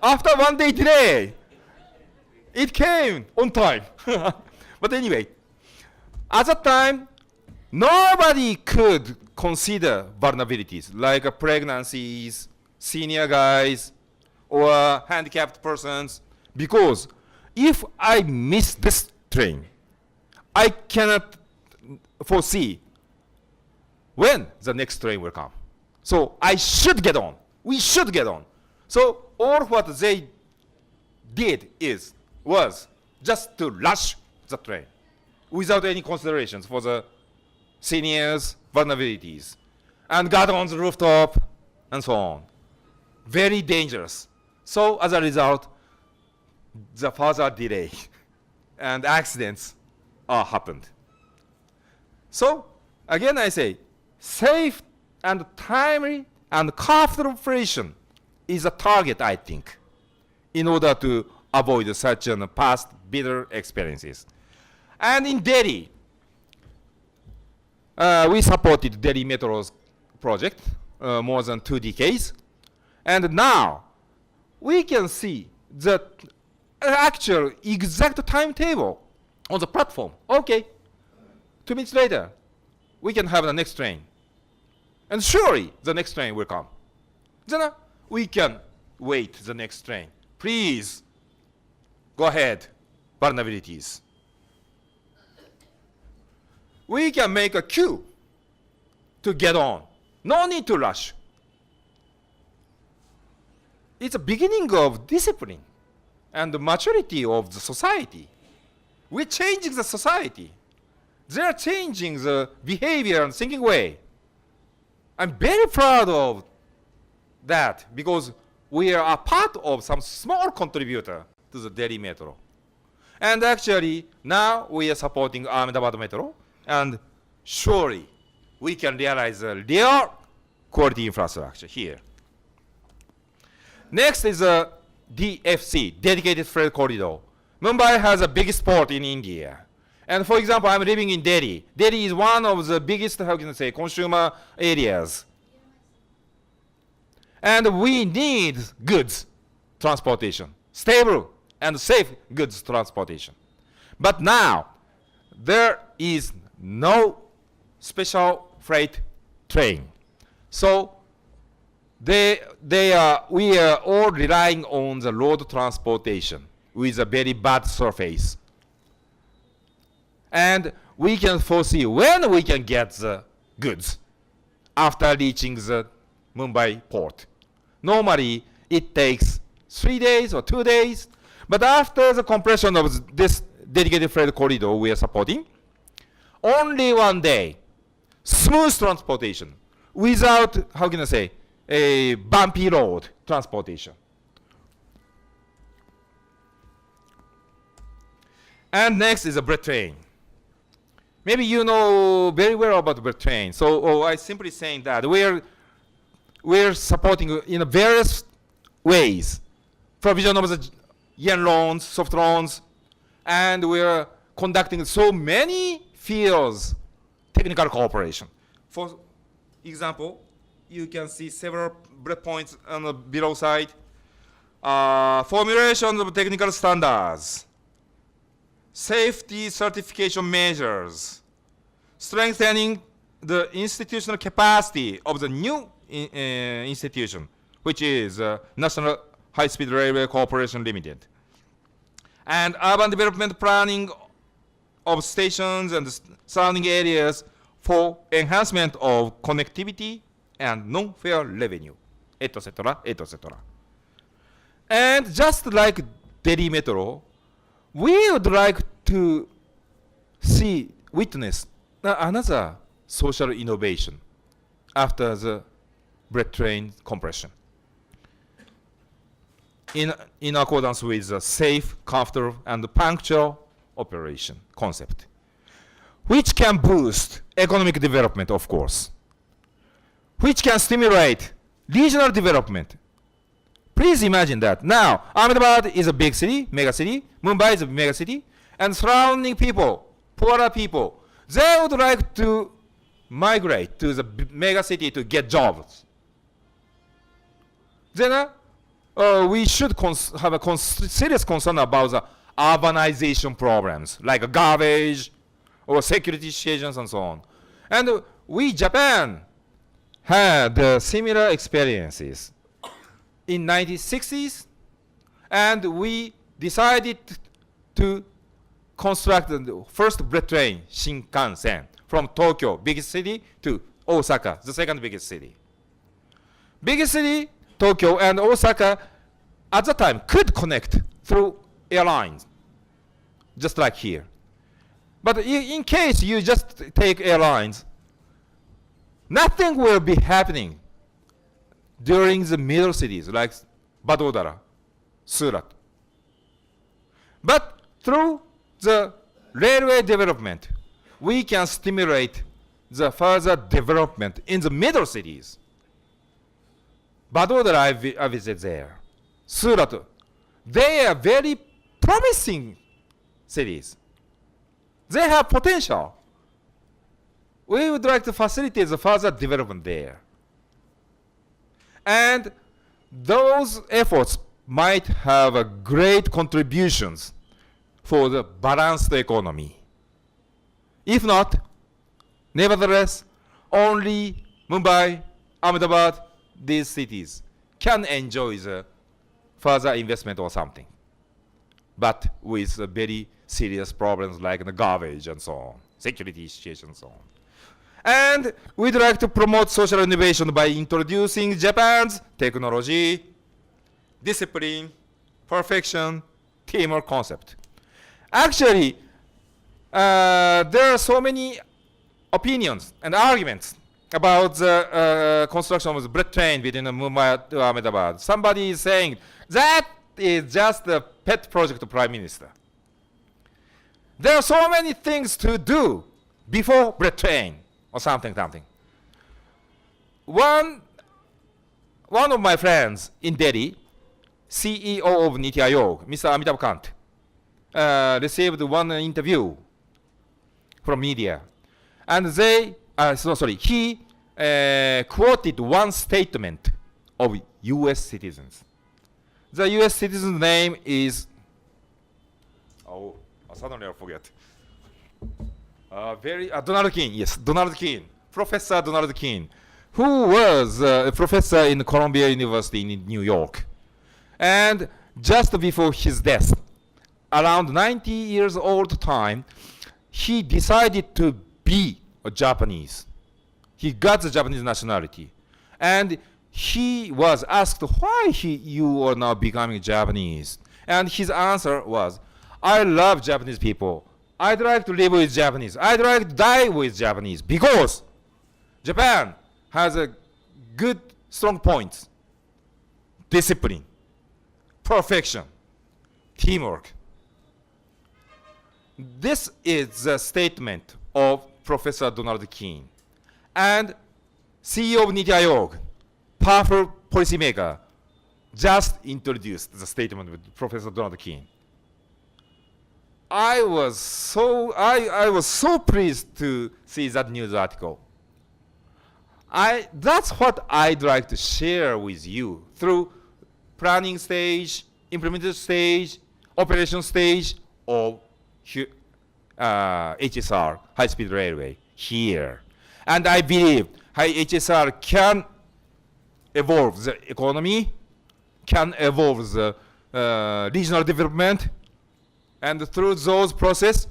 After 1 day delay, it came on time. But anyway, at that time, nobody could consider vulnerabilities like pregnancies, senior guys, or handicapped persons, because if I miss this train, I cannot foresee when the next train will come. So I should get on. We should get on. So all what they did was just to rush the train without any considerations for the seniors' vulnerabilities, and got on the rooftop and so on. Very dangerous. So as a result, the further delay and accidents happened. So again I say, safe and timely and comfortable operation is a target, I think, in order to avoid such past bitter experiences. And in Delhi, we supported Delhi Metro's project more than 2 decades. And now we can see the actual exact timetable on the platform. Okay, 2 minutes later, we can have the next train. And surely the next train will come. Then we can wait the next train. Please, go ahead, vulnerabilities. We can make a queue to get on. No need to rush. It's a beginning of discipline and the maturity of the society. We're changing the society. They're changing the behavior and thinking way. I'm very proud of that because we are a part of some small contributor to the Delhi Metro. And actually, now we are supporting Ahmedabad Metro, and surely we can realize a real quality infrastructure here. Next is a DFC, Dedicated Freight Corridor. Mumbai has a biggest port in India. And for example, I'm living in Delhi. Delhi is one of the biggest, how can I say, consumer areas. And we need goods transportation, stable and safe goods transportation. But now, there is no special freight train. So we are all relying on the road transportation with a very bad surface. And we can foresee when we can get the goods after reaching the Mumbai port. Normally, it takes 3 days or 2 days. But after the compression of this dedicated freight corridor we are supporting, only 1 day, smooth transportation without, how can I say, a bumpy road transportation. And next is a bread train. Maybe you know very well about the bread train. So I simply saying that we're supporting in various ways. Provision of the yen loans, soft loans, and we're conducting so many fields, technical cooperation. For example, you can see several bullet points on the below side. Formulation of technical standards, safety certification measures, strengthening the institutional capacity of the new institution, which is National High-Speed Railway Corporation Limited, and urban development planning of stations and surrounding areas for enhancement of connectivity and non-fare revenue, etc., etc. And just like Delhi Metro, we would like to witness another social innovation after the bread train compression, in accordance with the safe, comfortable, and punctual operation concept, which can boost economic development, of course, which can stimulate regional development. Please imagine that. Now, Ahmedabad is a big city, mega city. Mumbai is a mega city. and surrounding people, poorer people, they would like to migrate to the mega city to get jobs. Then we should have a serious concern about the urbanization problems, like garbage or security situations and so on. And we, Japan, had similar experiences in 1960s, and we decided to construct the first bullet train, Shinkansen, from Tokyo, biggest city, to Osaka, the second biggest city. Biggest city, Tokyo and Osaka, at the time, could connect through airlines, just like here. But in case you just take airlines, nothing will be happening during the middle cities, like Vadodara, Surat. But through the railway development, we can stimulate the further development in the middle cities. Vadodara, I visit there. Surat, they are very promising cities. They have potential. We would like to facilitate the further development there. And those efforts might have a great contributions for the balanced economy. If not, nevertheless, only Mumbai, Ahmedabad, these cities can enjoy the further investment or something. But with very serious problems like the garbage and so on, security situation and so on. And we'd like to promote social innovation by introducing Japan's technology, discipline, perfection, teamwork concept. Actually, there are so many opinions and arguments about the construction of the bullet train between Mumbai to Ahmedabad. Somebody is saying that is just a pet project of Prime Minister. There are so many things to do before bullet train or something. One of my friends in Delhi, CEO of Niti Aayog, Mr. Amitabh Kant, received one interview from media, and he quoted one statement of U.S. citizens. The U.S. citizen's name is, suddenly I forget. Donald Keene, yes, Donald Keene, Professor Donald Keene, who was a professor in Columbia University in New York. And just before his death, around 90 years old time, he decided to be a Japanese. He got the Japanese nationality. And he was asked why you are now becoming Japanese. And his answer was, I love Japanese people. I'd like to live with Japanese. I'd like to die with Japanese because Japan has a good, strong points. Discipline, perfection, teamwork. This is the statement of Professor Donald Keene. And CEO of Niti Aayog, powerful policymaker, just introduced the statement with Professor Donald Keene. I was so pleased to see that news article. That's what I'd like to share with you through planning stage, implementation stage, operation stage of HSR, high-speed railway, here. And I believe HSR can evolve the economy, can evolve the regional development, and through those process,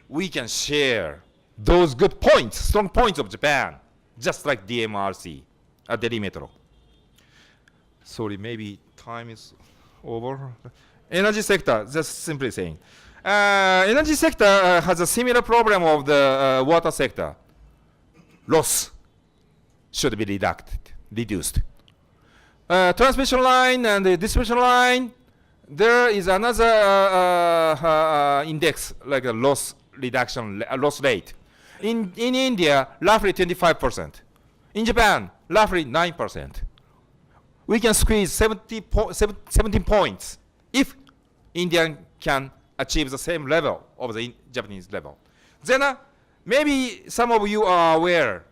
we can share those good points, strong points of Japan, just like DMRC, Delhi Metro. Sorry, maybe time is over. Energy sector, just simply saying. Energy sector has a similar problem of the water sector. Loss should be reduced. Transmission line and the distribution line, there is another index, like a loss reduction, loss rate. In India, roughly 25%. In Japan, roughly 9%. We can squeeze 17 points if India can achieve the same level of the Japanese level. Then maybe some of you are aware,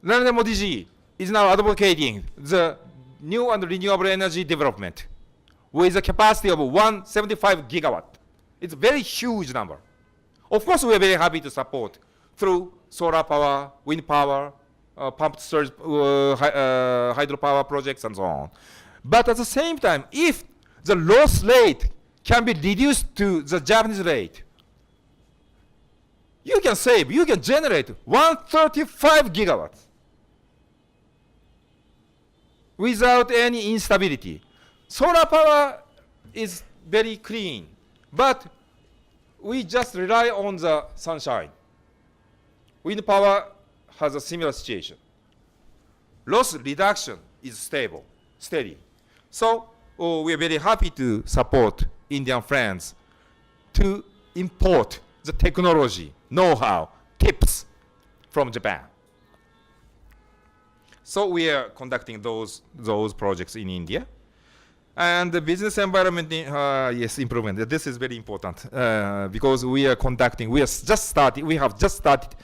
Narendra Modi ji is now advocating the new and renewable energy development with a capacity of 175 gigawatt. It's a very huge number. Of course, we are very happy to support through solar power, wind power, pumped storage, hydropower projects, and so on. But at the same time, if the loss rate can be reduced to the Japanese rate, you can save, you can generate 135 gigawatts without any instability. Solar power is very clean, but we just rely on the sunshine. Wind power has a similar situation. Loss reduction is stable, steady. So we are very happy to support Indian friends to import the technology, know-how, tips from Japan. So we are conducting those projects in India. And the business environment, yes, improvement. This is very important because we have just started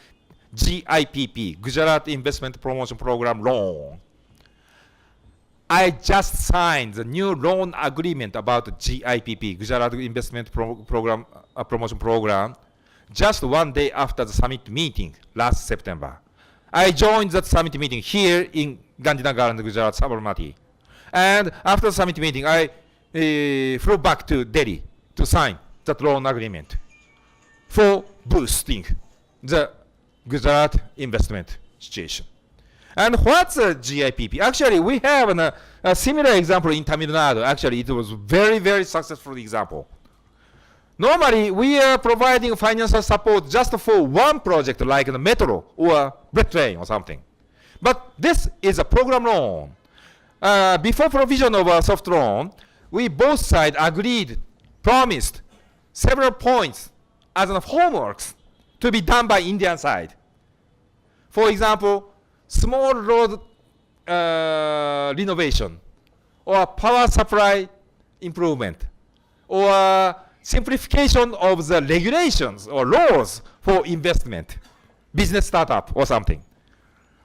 GIPP, Gujarat Investment Promotion Program loan. I just signed the new loan agreement about GIPP, Gujarat Investment Promotion Program, just one day after the summit meeting last September. I joined that summit meeting here in Gandhinagar and Gujarat, Sabarmati. And after the summit meeting, I flew back to Delhi to sign that loan agreement for boosting the Gujarat investment situation. And what's a GIPP? Actually, we have a similar example in Tamil Nadu. Actually, it was very, very successful example. Normally, we are providing financial support just for one project, like the metro or bread train or something. But this is a program loan. Before provision of a soft loan, we both sides agreed, promised several points as homeworks to be done by Indian side. For example, small road renovation, or power supply improvement, or simplification of the regulations or laws for investment, business startup or something.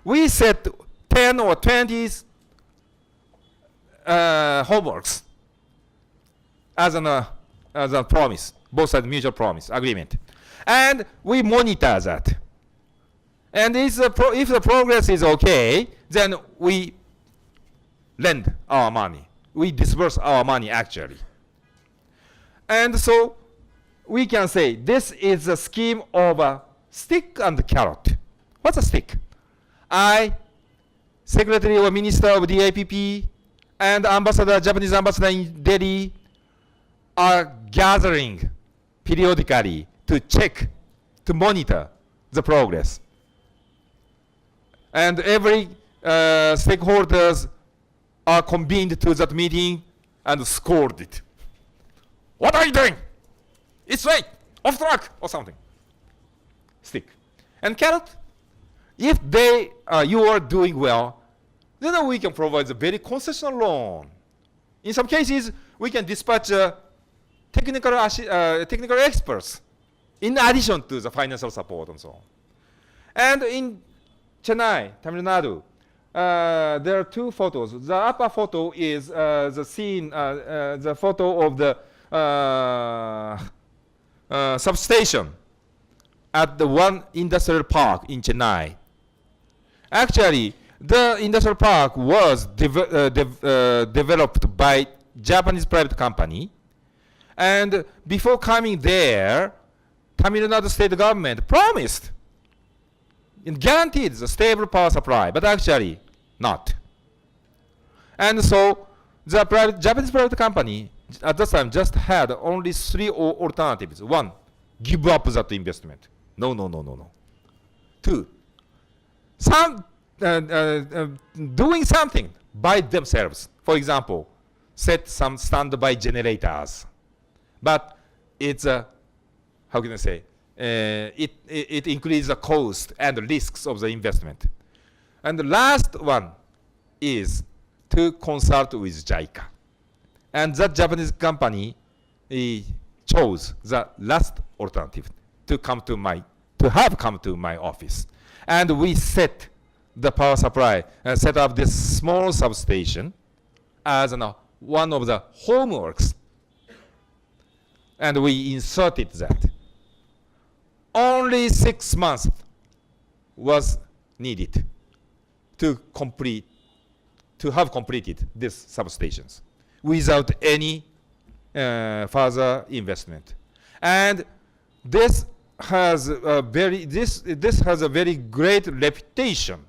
We set 10 or 20 homeworks as a promise, both sides mutual promise, agreement. And we monitor that. And if the progress is okay, then we lend our money. We disburse our money actually. And so we can say this is a scheme of a stick and carrot. What's a stick? I, Secretary or Minister of the DIPP, and Japanese ambassador in Delhi are gathering periodically to check, to monitor the progress. And every stakeholders are convened to that meeting and scored it. What are you doing? It's right, off track, or something. Stick. And carrot, if you are doing well, then we can provide a very concessional loan. In some cases, we can dispatch technical experts in addition to the financial support and so on. And in Chennai, Tamil Nadu, there are two photos. The upper photo is the scene, the photo of the substation at the one industrial park in Chennai. Actually, the industrial park was developed by Japanese private company. And before coming there, Tamil Nadu state government promised and guaranteed the stable power supply, but actually not. And so the Japanese private company at that time just had only three alternatives. One, give up that investment. No. Two, doing something by themselves. For example, set some standby generators. But it's how can I say? It increases the cost and the risks of the investment. And the last one is to consult with JICA. And that Japanese company chose the last alternative to have come to my office. And we set the power supply and set up this small substation as one of the homeworks. And we inserted that. Only 6 months was needed to have completed these substations without any further investment. And this has a very great reputation.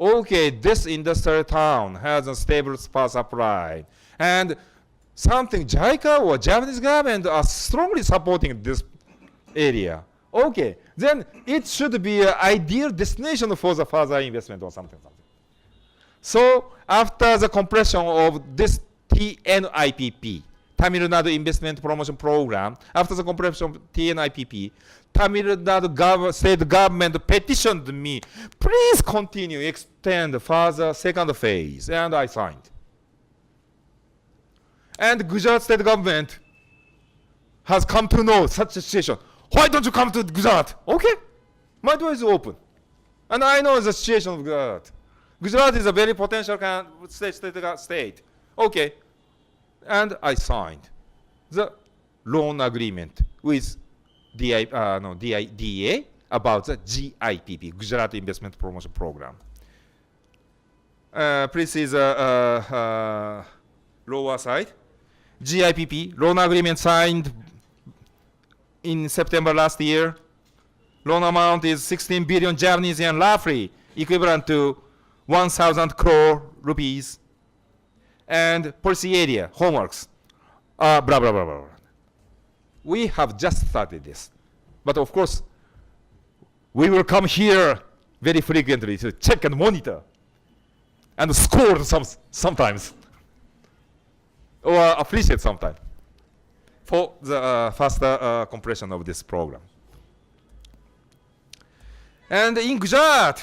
Okay, this industrial town has a stable power supply, and something JICA or Japanese government are strongly supporting this area. Okay, then it should be an ideal destination for the further investment or something. So after the completion of this TNIPP, Tamil Nadu Investment Promotion Program, after the completion of TNIPP, Tamil Nadu state government petitioned me, please continue, extend further second phase, and I signed. And Gujarat state government has come to know such a situation. Why don't you come to Gujarat? Okay, my door is open. And I know the situation of Gujarat. Gujarat is a very potential state. Okay, and I signed the loan agreement with DA about the GIPP, Gujarat Investment Promotion Program. Please see the lower side. GIPP, loan agreement signed in September last year. Loan amount is 16 billion Japanese yen, roughly equivalent to 1,000 crore rupees. And policy area, homeworks, blah, blah, blah, blah, blah. We have just started this. But of course, we will come here very frequently to check and monitor and score sometimes or appreciate sometimes for the faster completion of this program. And in Gujarat,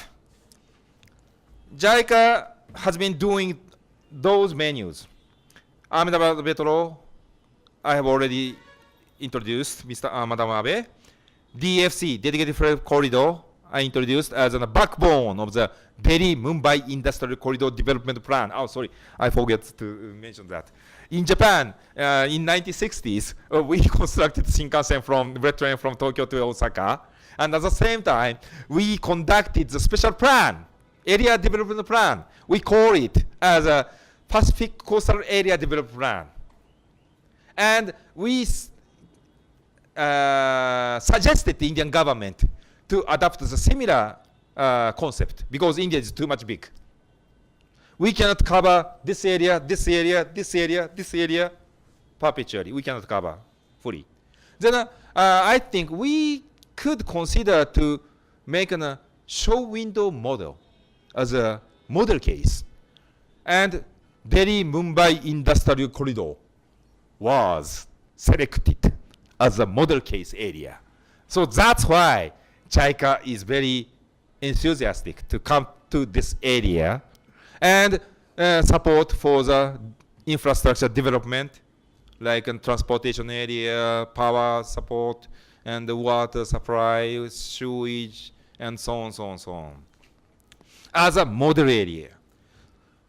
JICA has been doing those menus. Ahmedabad Metro, I have already introduced Mr. Madam Abe. DFC, Dedicated Freight Corridor, I introduced as a backbone of the Delhi-Mumbai Industrial Corridor Development Plan. Oh, sorry, I forgot to mention that. In Japan, in 1960s, we constructed Shinkansen red train from Tokyo to Osaka. And at the same time, we conducted the special plan, area development plan. We call it as a Pacific Coastal Area Development Plan. And we suggested the Indian government to adopt the similar concept because India is too much big. We cannot cover this area, this area, this area, this area perpetually. We cannot cover fully. Then I think we could consider to make a show window model as a model case. And Delhi-Mumbai Industrial Corridor was selected as a model case area. So that's why JICA is very enthusiastic to come to this area and support for the infrastructure development, like transportation area, power support, and the water supply, sewage, and so on, so on, so on, as a model area.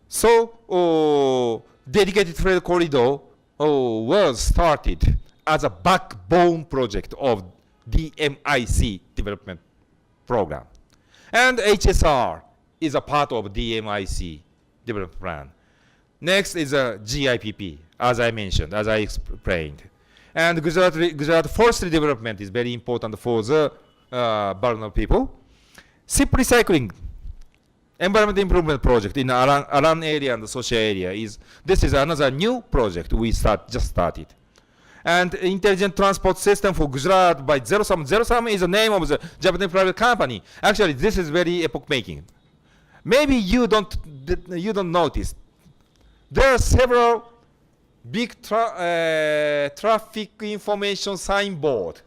So dedicated freight corridor was started as a backbone project of DMIC development program. And HSR is a part of DMIC development plan. Next is a GIPP, as I mentioned, as I explained. And Gujarat forestry development is very important for the vulnerable people. SIP recycling, environment improvement project in Aran area and the social area this is another new project we just started. And intelligent transport system for Gujarat by Zerosam. Zerosam is the name of the Japanese private company. Actually, this is very epoch-making. Maybe you don't notice. There are several big traffic information signboard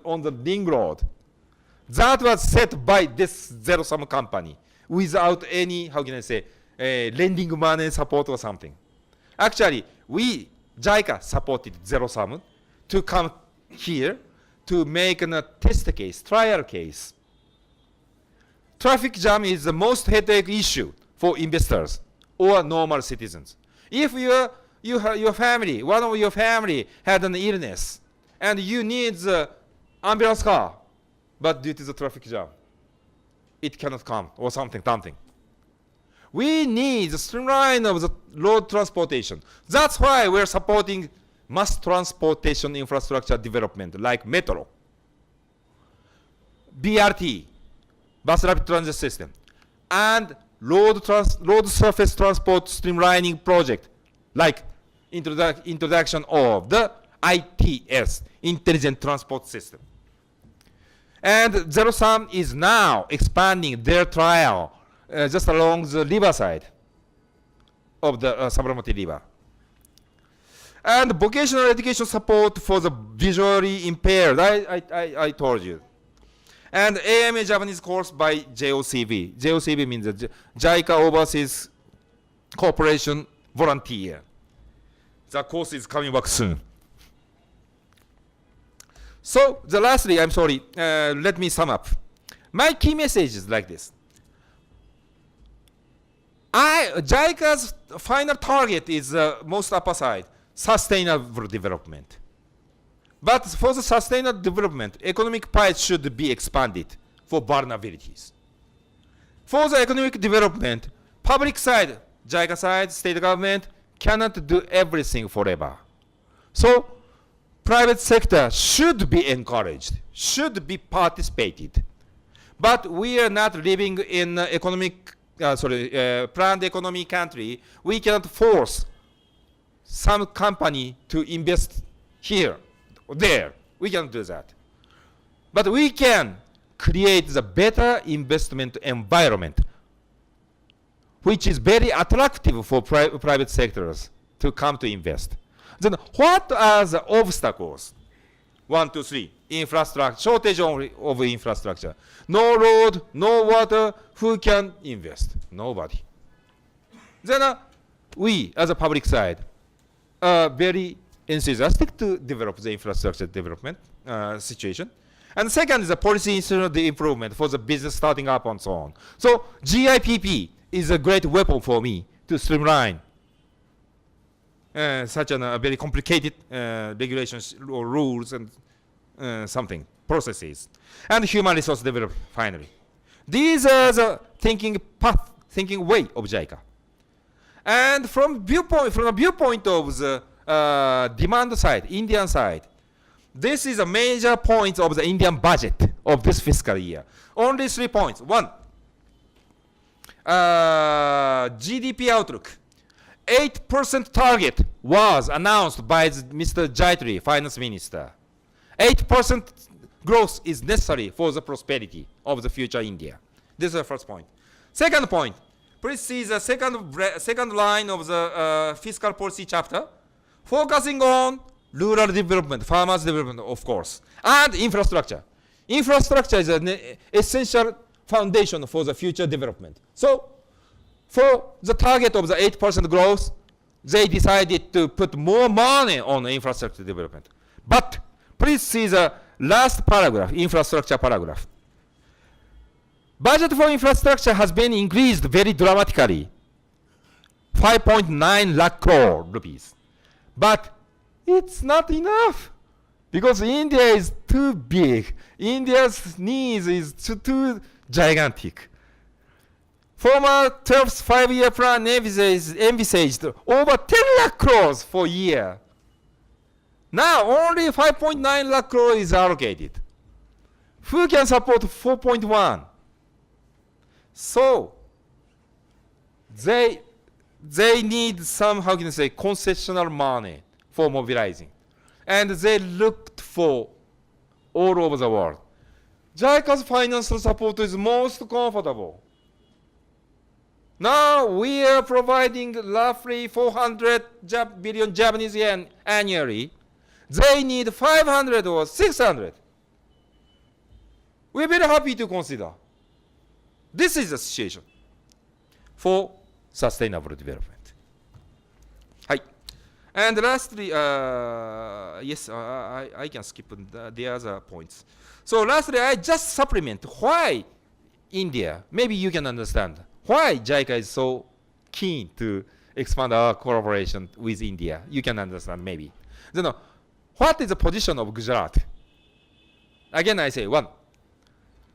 on the ring road. That was set by this Zerosam company without any, how can I say, lending money support or something. Actually, JICA supported Zerosam to come here to make a test case, trial case. Traffic jam is the most headache issue for investors or normal citizens. If your family, one of your family had an illness and you need the ambulance car, but due to the traffic jam, it cannot come or something. We need the streamline of the road transportation. That's why we're supporting mass transportation infrastructure development like metro, BRT, bus rapid transit system, and road surface transport streamlining project like introduction of the ITS, Intelligent Transport System. And Zero-Sum is now expanding their trial just along the riverside of the Sabarmati River. And vocational education support for the visually impaired, I told you. And AMA Japanese course by JOCV. JOCV means the JICA Overseas Cooperation Volunteer. The course is coming back soon. So, lastly, I'm sorry, let me sum up. My key message is like this. JICA's final target is most upper side, sustainable development. But for the sustainable development, economic pie should be expanded for vulnerabilities. For the economic development, public side, JICA side, state government cannot do everything forever. So, private sector should be encouraged, should be participated. But we are not living in planned economy country. We cannot force some company to invest here or there. We cannot do that. But we can create the better investment environment, which is very attractive for private sectors to come to invest. Then what are the obstacles? 1, 2, 3. Infrastructure, shortage of infrastructure. No road, no water. Who can invest? Nobody. Then we, as a public side, are very enthusiastic to develop the infrastructure development situation. And second is the policy institutional improvement for the business starting up and so on. So GIPP is a great weapon for me to streamline such a very complicated regulations or rules and processes. And human resource development, finally. These are the thinking way of JICA. And from the viewpoint of the demand side, Indian side, this is a major point of the Indian budget of this fiscal year. Only 3 points. 1, GDP Outlook. 8% target was announced by Mr. Jaitley, finance minister. 8% growth is necessary for the prosperity of the future India. This is the first point. Second point, please see the second line of the fiscal policy chapter, focusing on rural development, farmers development, of course, and infrastructure. Infrastructure is an essential foundation for the future development. So, for the target of the 8% growth, they decided to put more money on the infrastructure development. But please see the last paragraph, infrastructure paragraph. Budget for infrastructure has been increased very dramatically, 5.9 lakh crore rupees. But it's not enough because India is too big. India's needs is too gigantic. Former 12th five-year plan envisaged over 10 lakh crores for a year. Now only 5.9 lakh crore is allocated. Who can support 4.1? So they need some, how can I say, concessional money for mobilizing. And they looked for all over the world. JICA's financial support is most comfortable. Now we are providing roughly 400 billion Japanese yen annually. They need 500 or 600. We're very happy to consider. This is the situation for sustainable development. はい。And lastly, yes, I can skip the other points. So lastly, I just supplement why India. Maybe you can understand why JICA is so keen to expand our collaboration with India. You can understand maybe. Then, what is the position of Gujarat? Again, I say one.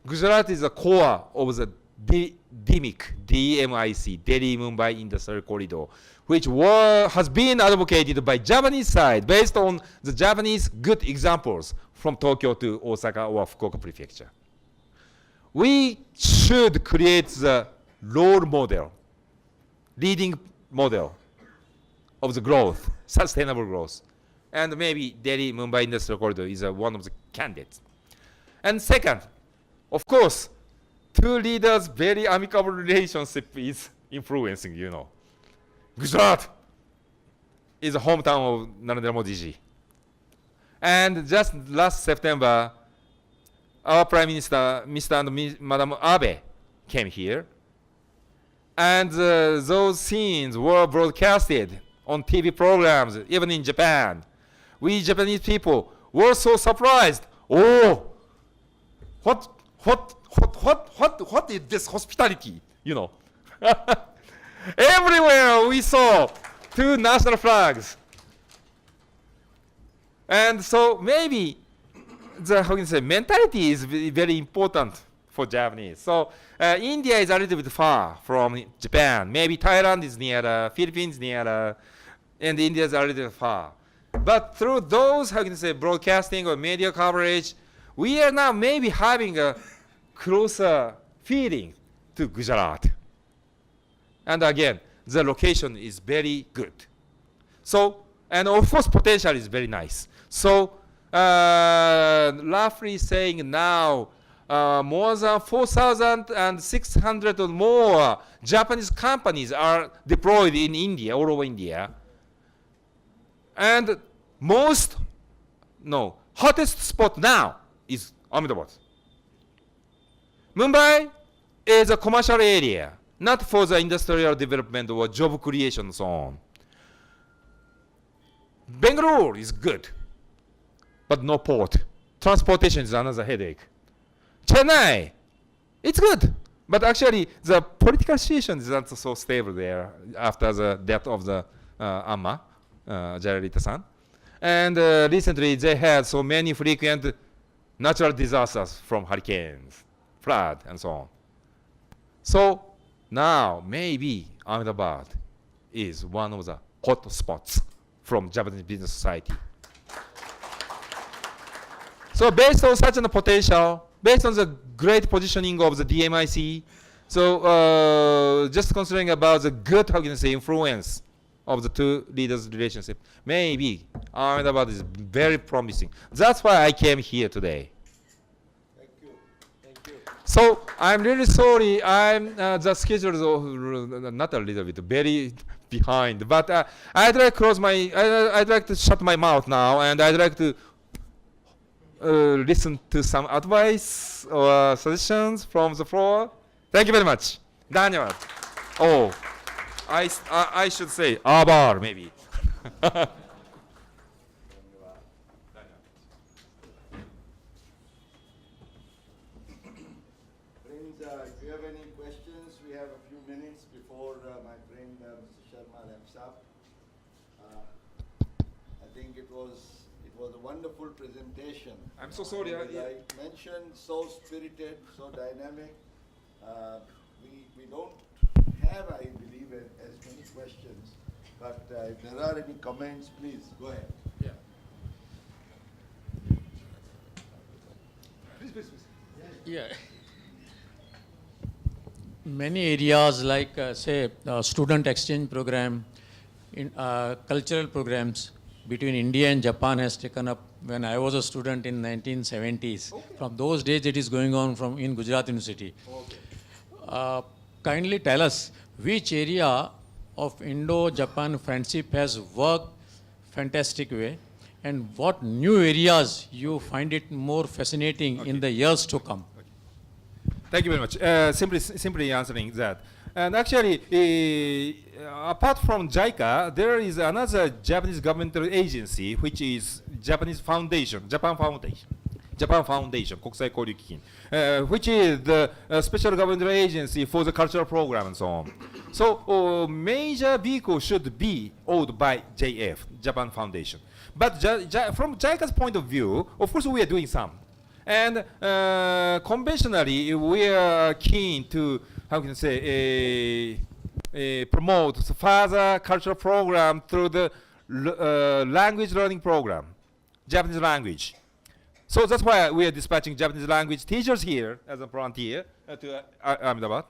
Gujarat is the core of the DMIC, Delhi-Mumbai Industrial Corridor, which has been advocated by Japanese side based on the Japanese good examples from Tokyo to Osaka or Fukuoka Prefecture. We should create the role model, leading model of the growth, sustainable growth. And maybe Delhi-Mumbai Industrial Corridor is one of the candidates. And second, of course, two leaders' very amicable relationship is influencing, you know. Gujarat is the hometown of Narendra Modi ji. And just last September, our Prime Minister, Mr. and Madam Abe, came here. And those scenes were broadcasted on TV programs, even in Japan. We Japanese people were so surprised. Oh, what is this hospitality? You know. Everywhere we saw two national flags. And so maybe the, how can you say, mentality is very important for Japanese. So India is a little bit far from Japan. Maybe Thailand is nearer, Philippines nearer, and India is a little bit far. But through those, how can you say, broadcasting or media coverage, we are now maybe having a closer feeling to Gujarat. And again, the location is very good. So, and of course, potential is very nice. So, roughly saying now, more than 4,600 or more Japanese companies are deployed in India, all over India. And hottest spot now is Ahmedabad. Mumbai is a commercial area, not for the industrial development or job creation and so on. Bangalore is good, but no port. Transportation is another headache. Chennai, it's good, but actually the political situation is not so stable there after the death of the Amma, Jayalalitha-san. And recently they had so many frequent natural disasters from hurricanes, flood, and so on. So now maybe Ahmedabad is one of the hot spots from Japanese business society. So based on such a potential, based on the great positioning of the DMIC, so just considering about the good, how can you say, influence of the two leaders' relationship, maybe Ahmedabad is very promising. That's why I came here today. Thank you. Thank you. So I'm really sorry. I'm the schedule is not a little bit, very behind. But I'd like I'd like to shut my mouth now, and I'd like to listen to some advice or suggestions from the floor. Thank you very much. Daniel. Oh, I should say Abar maybe. Friends, if you have any questions, we have a few minutes before my friend Mr. Sharma wraps up. I think it was a wonderful presentation. I'm so sorry. As I mentioned, so spirited, so dynamic. We don't have, I believe, as many questions. But if there are any comments, please go ahead. Yeah. Please. Yeah. Many areas like, say, student exchange program, cultural programs between India and Japan has taken up when I was a student in 1970s. Okay. From those days, it is going on in Gujarat University. Okay. Kindly tell us which area of Indo-Japan friendship has worked fantastic way, and what new areas you find it more fascinating in the years to come. Thank you very much. Simply answering that. And actually, apart from JICA, there is another Japanese governmental agency, which is Japan Foundation, 国際交流基金, which is the special governmental agency for the cultural program and so on. So major vehicle should be owned by JF, Japan Foundation. But from JICA's point of view, of course we are doing some. And conventionally, we are keen to, how can I say, promote further cultural program through the language learning program, Japanese language. So that's why we are dispatching Japanese language teachers here as a volunteer to Ahmedabad.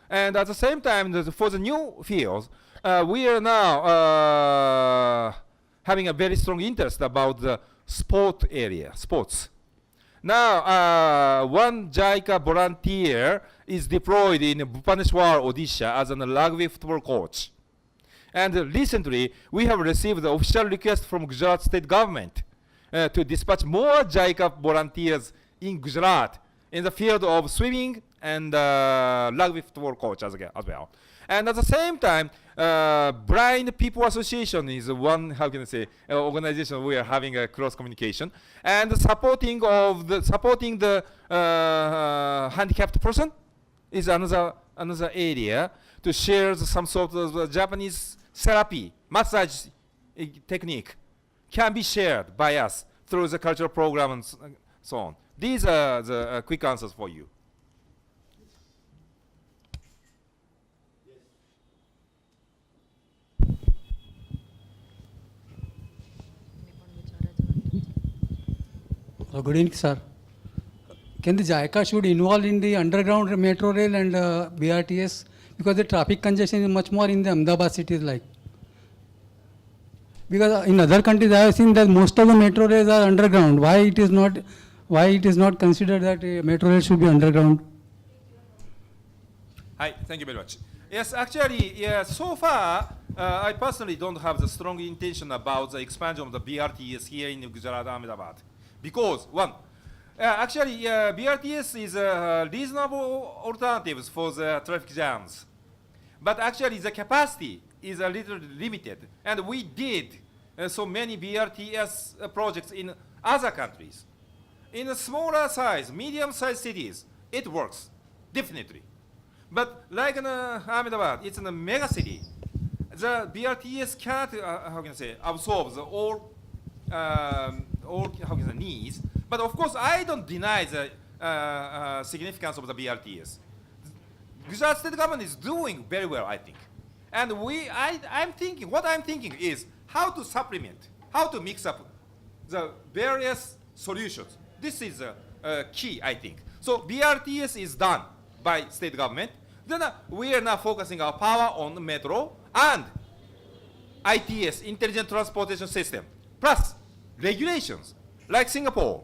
And at the same time, for the new fields, we are now having a very strong interest about the sports. Now, one JICA volunteer is deployed in Bhubaneswar, Odisha as a rugby football coach. And recently, we have received the official request from Gujarat state government to dispatch more JICA volunteers in Gujarat in the field of swimming and rugby football coach as well. And at the same time, Blind People Association is one, how can I say, organization we are having a cross communication, and supporting the handicapped person is another area to share some sort of Japanese therapy, massage technique can be shared by us through the cultural program and so on. These are the quick answers for you. Good evening, sir. Can the JICA should involve in the underground metro rail and BRTS, because the traffic congestion is much more in the Ahmedabad cities like. Because in other countries I have seen that most of the metro rails are underground. Why it is not considered that metro rail should be underground? Hi, thank you very much. Yes, actually, so far, I personally don't have the strong intention about the expansion of the BRTS here in Gujarat, Ahmedabad. Because, one, actually, BRTS is a reasonable alternative for the traffic jams. But actually, the capacity is a little limited. And we did so many BRTS projects in other countries. In a smaller size, medium-sized cities, it works, definitely. But like in Ahmedabad, it's in a mega city. The BRTS can't, how can I say, absorb the all how can I say, needs. But of course, I don't deny the significance of the BRTS. Gujarat state government is doing very well, I think. And I'm thinking is how to supplement, how to mix up the various solutions. This is key, I think. So BRTS is done by state government. Then we are now focusing our power on the metro and ITS, Intelligent Transportation System, plus regulations, like Singapore.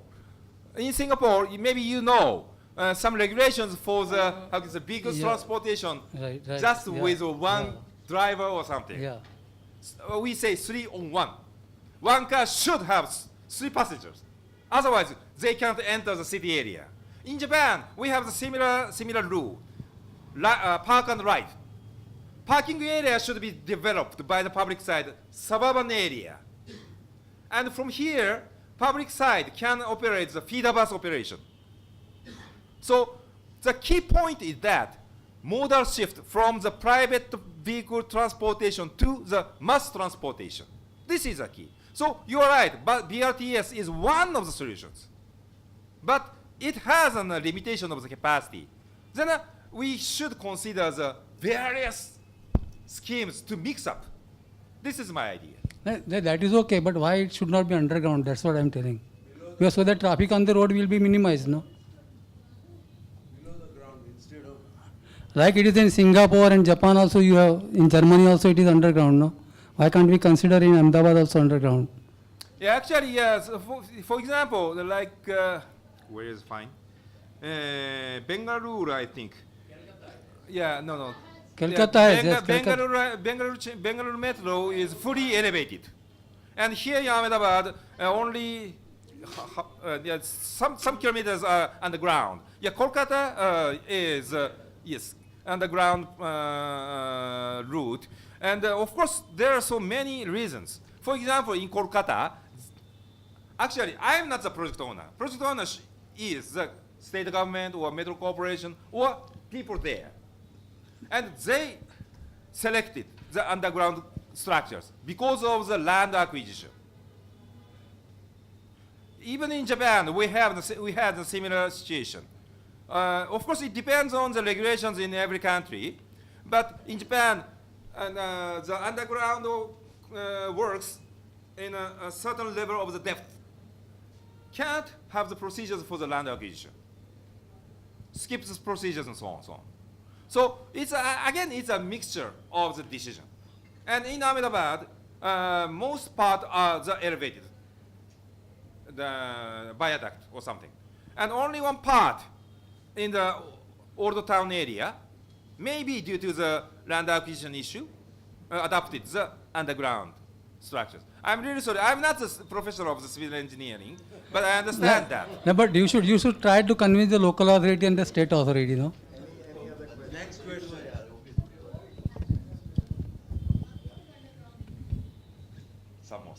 In Singapore, maybe you know, some regulations for the biggest transportation, Right, just yeah, with one yeah. driver or something. Yeah. We say 3 on 1. One car should have 3 passengers. Otherwise, they can't enter the city area. In Japan, we have the similar rule. Park and ride. Parking area should be developed by the public side, suburban area. And from here, public side can operate the feeder bus operation. So the key point is that modal shift from the private vehicle transportation to the mass transportation. This is the key. So you are right, but BRTS is one of the solutions. But it has a limitation of the capacity. Then we should consider the various schemes to mix up. This is my idea. That is okay, but why it should not be underground? That's what I'm telling. Because so that traffic on the road will be minimized, no? Below the ground instead of. Like it is in Singapore and Japan also, you have, in Germany also it is underground, no? Why can't we consider in Ahmedabad also underground? Yeah, actually, yes. For example, like, where is fine? Bengaluru, I think. Yeah, no. Kolkata has, yes, Kolkata. Bengaluru Metro is fully elevated. And here in Ahmedabad, only some kilometers are underground. Yeah, Kolkata is, yes, underground route. And of course, there are so many reasons. For example, in Kolkata, actually, I am not the project owner. Project owner is the state government or metro corporation or people there. And they selected the underground structures because of the land acquisition. Even in Japan, we had a similar situation. Of course, it depends on the regulations in every country, but in Japan, the underground works in a certain level of the depth can't have the procedures for the land acquisition. Skips the procedures and so on and so on. So it's again, it's a mixture of the decision. And in Ahmedabad, most part are the elevated, the viaduct or something. And only one part in the old town area, maybe due to the land acquisition issue, adopted the underground structures. I'm really sorry, I'm not a professor of the civil engineering, but I understand that. No, but you should try to convince the local authority and the state authority, no? Next question. Some more.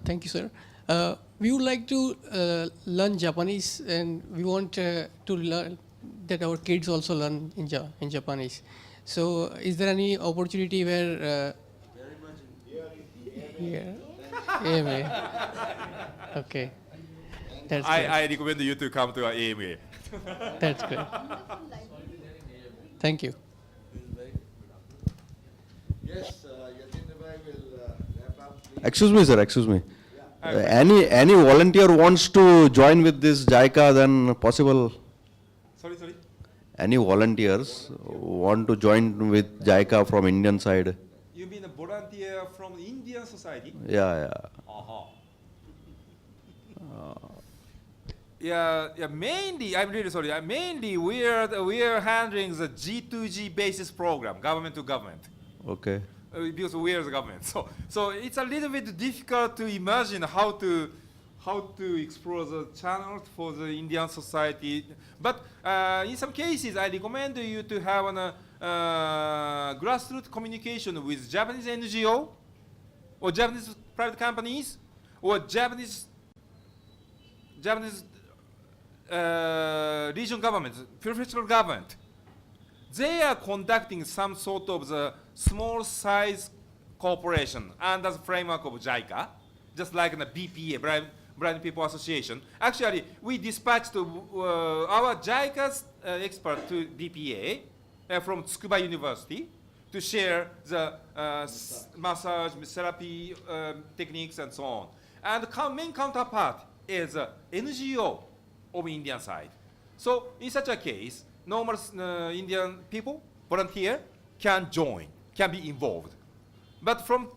Thank you, sir. We would like to learn Japanese, and we want to learn that our kids also learn in Japanese. So, is there any opportunity where? Yeah. AMA. Okay. That's great. I recommend you to come to our AMA. That's good. Thank you. Yes, Yatindra Bhai will wrap up. Excuse me, sir, excuse me. Any volunteer wants to join with this JICA, then possible? Sorry. Any volunteers want to join with JICA from Indian side? You mean a volunteer from Indian society? Yeah. Uh-huh. Yeah, mainly, I'm really sorry, mainly we are handling the G2G basis program, government to government. Okay. Because we are the government. So it's a little bit difficult to imagine how to explore the channel for the Indian society. But in some cases, I recommend you to have a grassroots communication with Japanese NGO or Japanese private companies or Japanese regional government, prefectural government. They are conducting some sort of the small size cooperation under the framework of JICA, just like the BPA, Blind People Association. Actually, we dispatched our JICA's expert to BPA from Tsukuba University to share the massage, therapy techniques and so on. And the main counterpart is NGO of Indian side. So in such a case, normal Indian people, volunteer, can join, can be involved. But from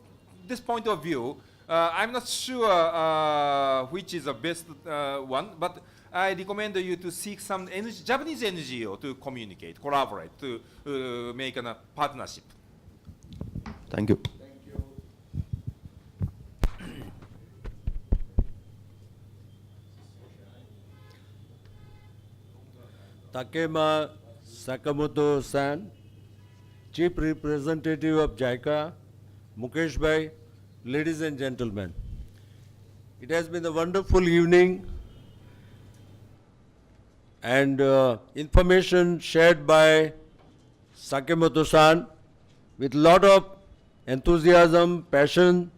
this point of view, I'm not sure which is the best one, but I recommend you to seek some Japanese NGO to communicate, collaborate, to make a partnership. Thank you. Takema Sakamoto-san, Chief Representative of JICA, Mukesh Bhai, ladies and gentlemen. It has been a wonderful evening and information shared by Sakamoto-san with lot of enthusiasm, passion,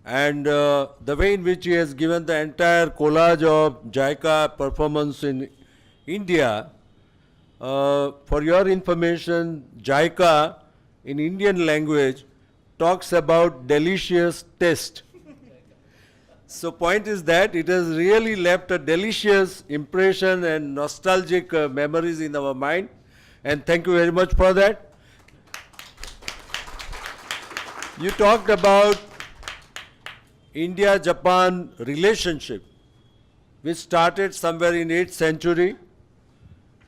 and the way in which he has given the entire collage of JICA performance in India. For your information, JICA in Indian language talks about delicious taste. So point is that it has really left a delicious impression and nostalgic memories in our mind, and thank you very much for that. You talked about India-Japan relationship, which started somewhere in 8th century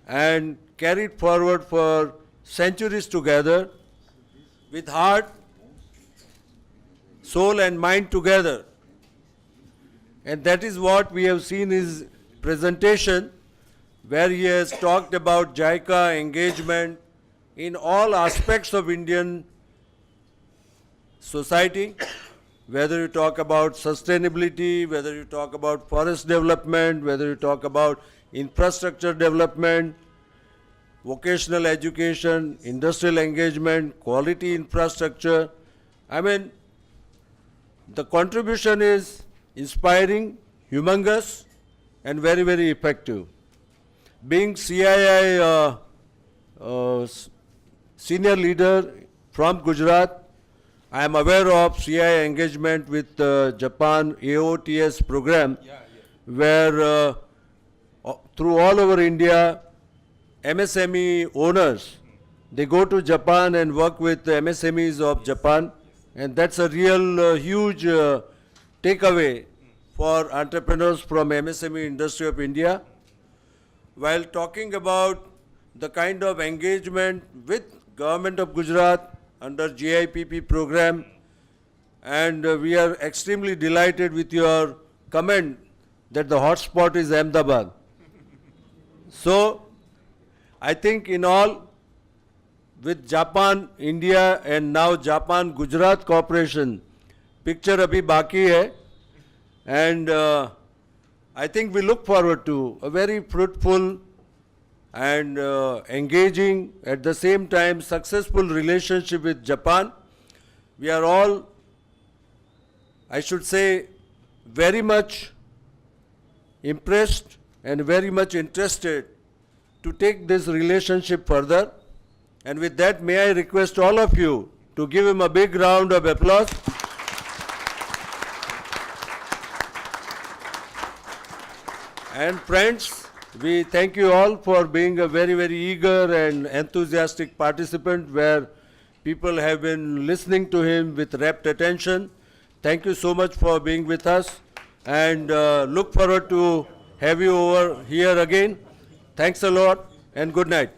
and carried forward for centuries together with heart, soul and mind together. And that is what we have seen his presentation, where he has talked about JICA engagement in all aspects of Indian society, whether you talk about sustainability, whether you talk about forest development, whether you talk about infrastructure development, vocational education, industrial engagement, quality infrastructure. I mean, the contribution is inspiring, humongous, and very, very effective. Being CII senior leader from Gujarat, I am aware of CII engagement with Japan AOTS program, where through all over India, MSME owners, they go to Japan and work with the MSMEs of Japan, and that's a real huge takeaway for entrepreneurs from MSME industry of India. While talking about the kind of engagement with Government of Gujarat under GIPP program, and we are extremely delighted with your comment that the hotspot is Ahmedabad. So, I think in all, with Japan, India, and now Japan Gujarat cooperation, picture abhi baki hai, and I think we look forward to a very fruitful and engaging, at the same time successful relationship with Japan. We are all, I should say, very much impressed and very much interested to take this relationship further. And with that, may I request all of you to give him a big round of applause. And friends, we thank you all for being a very, very eager and enthusiastic participant, where people have been listening to him with rapt attention. Thank you so much for being with us, and look forward to have you over here again. Thanks a lot, and good night.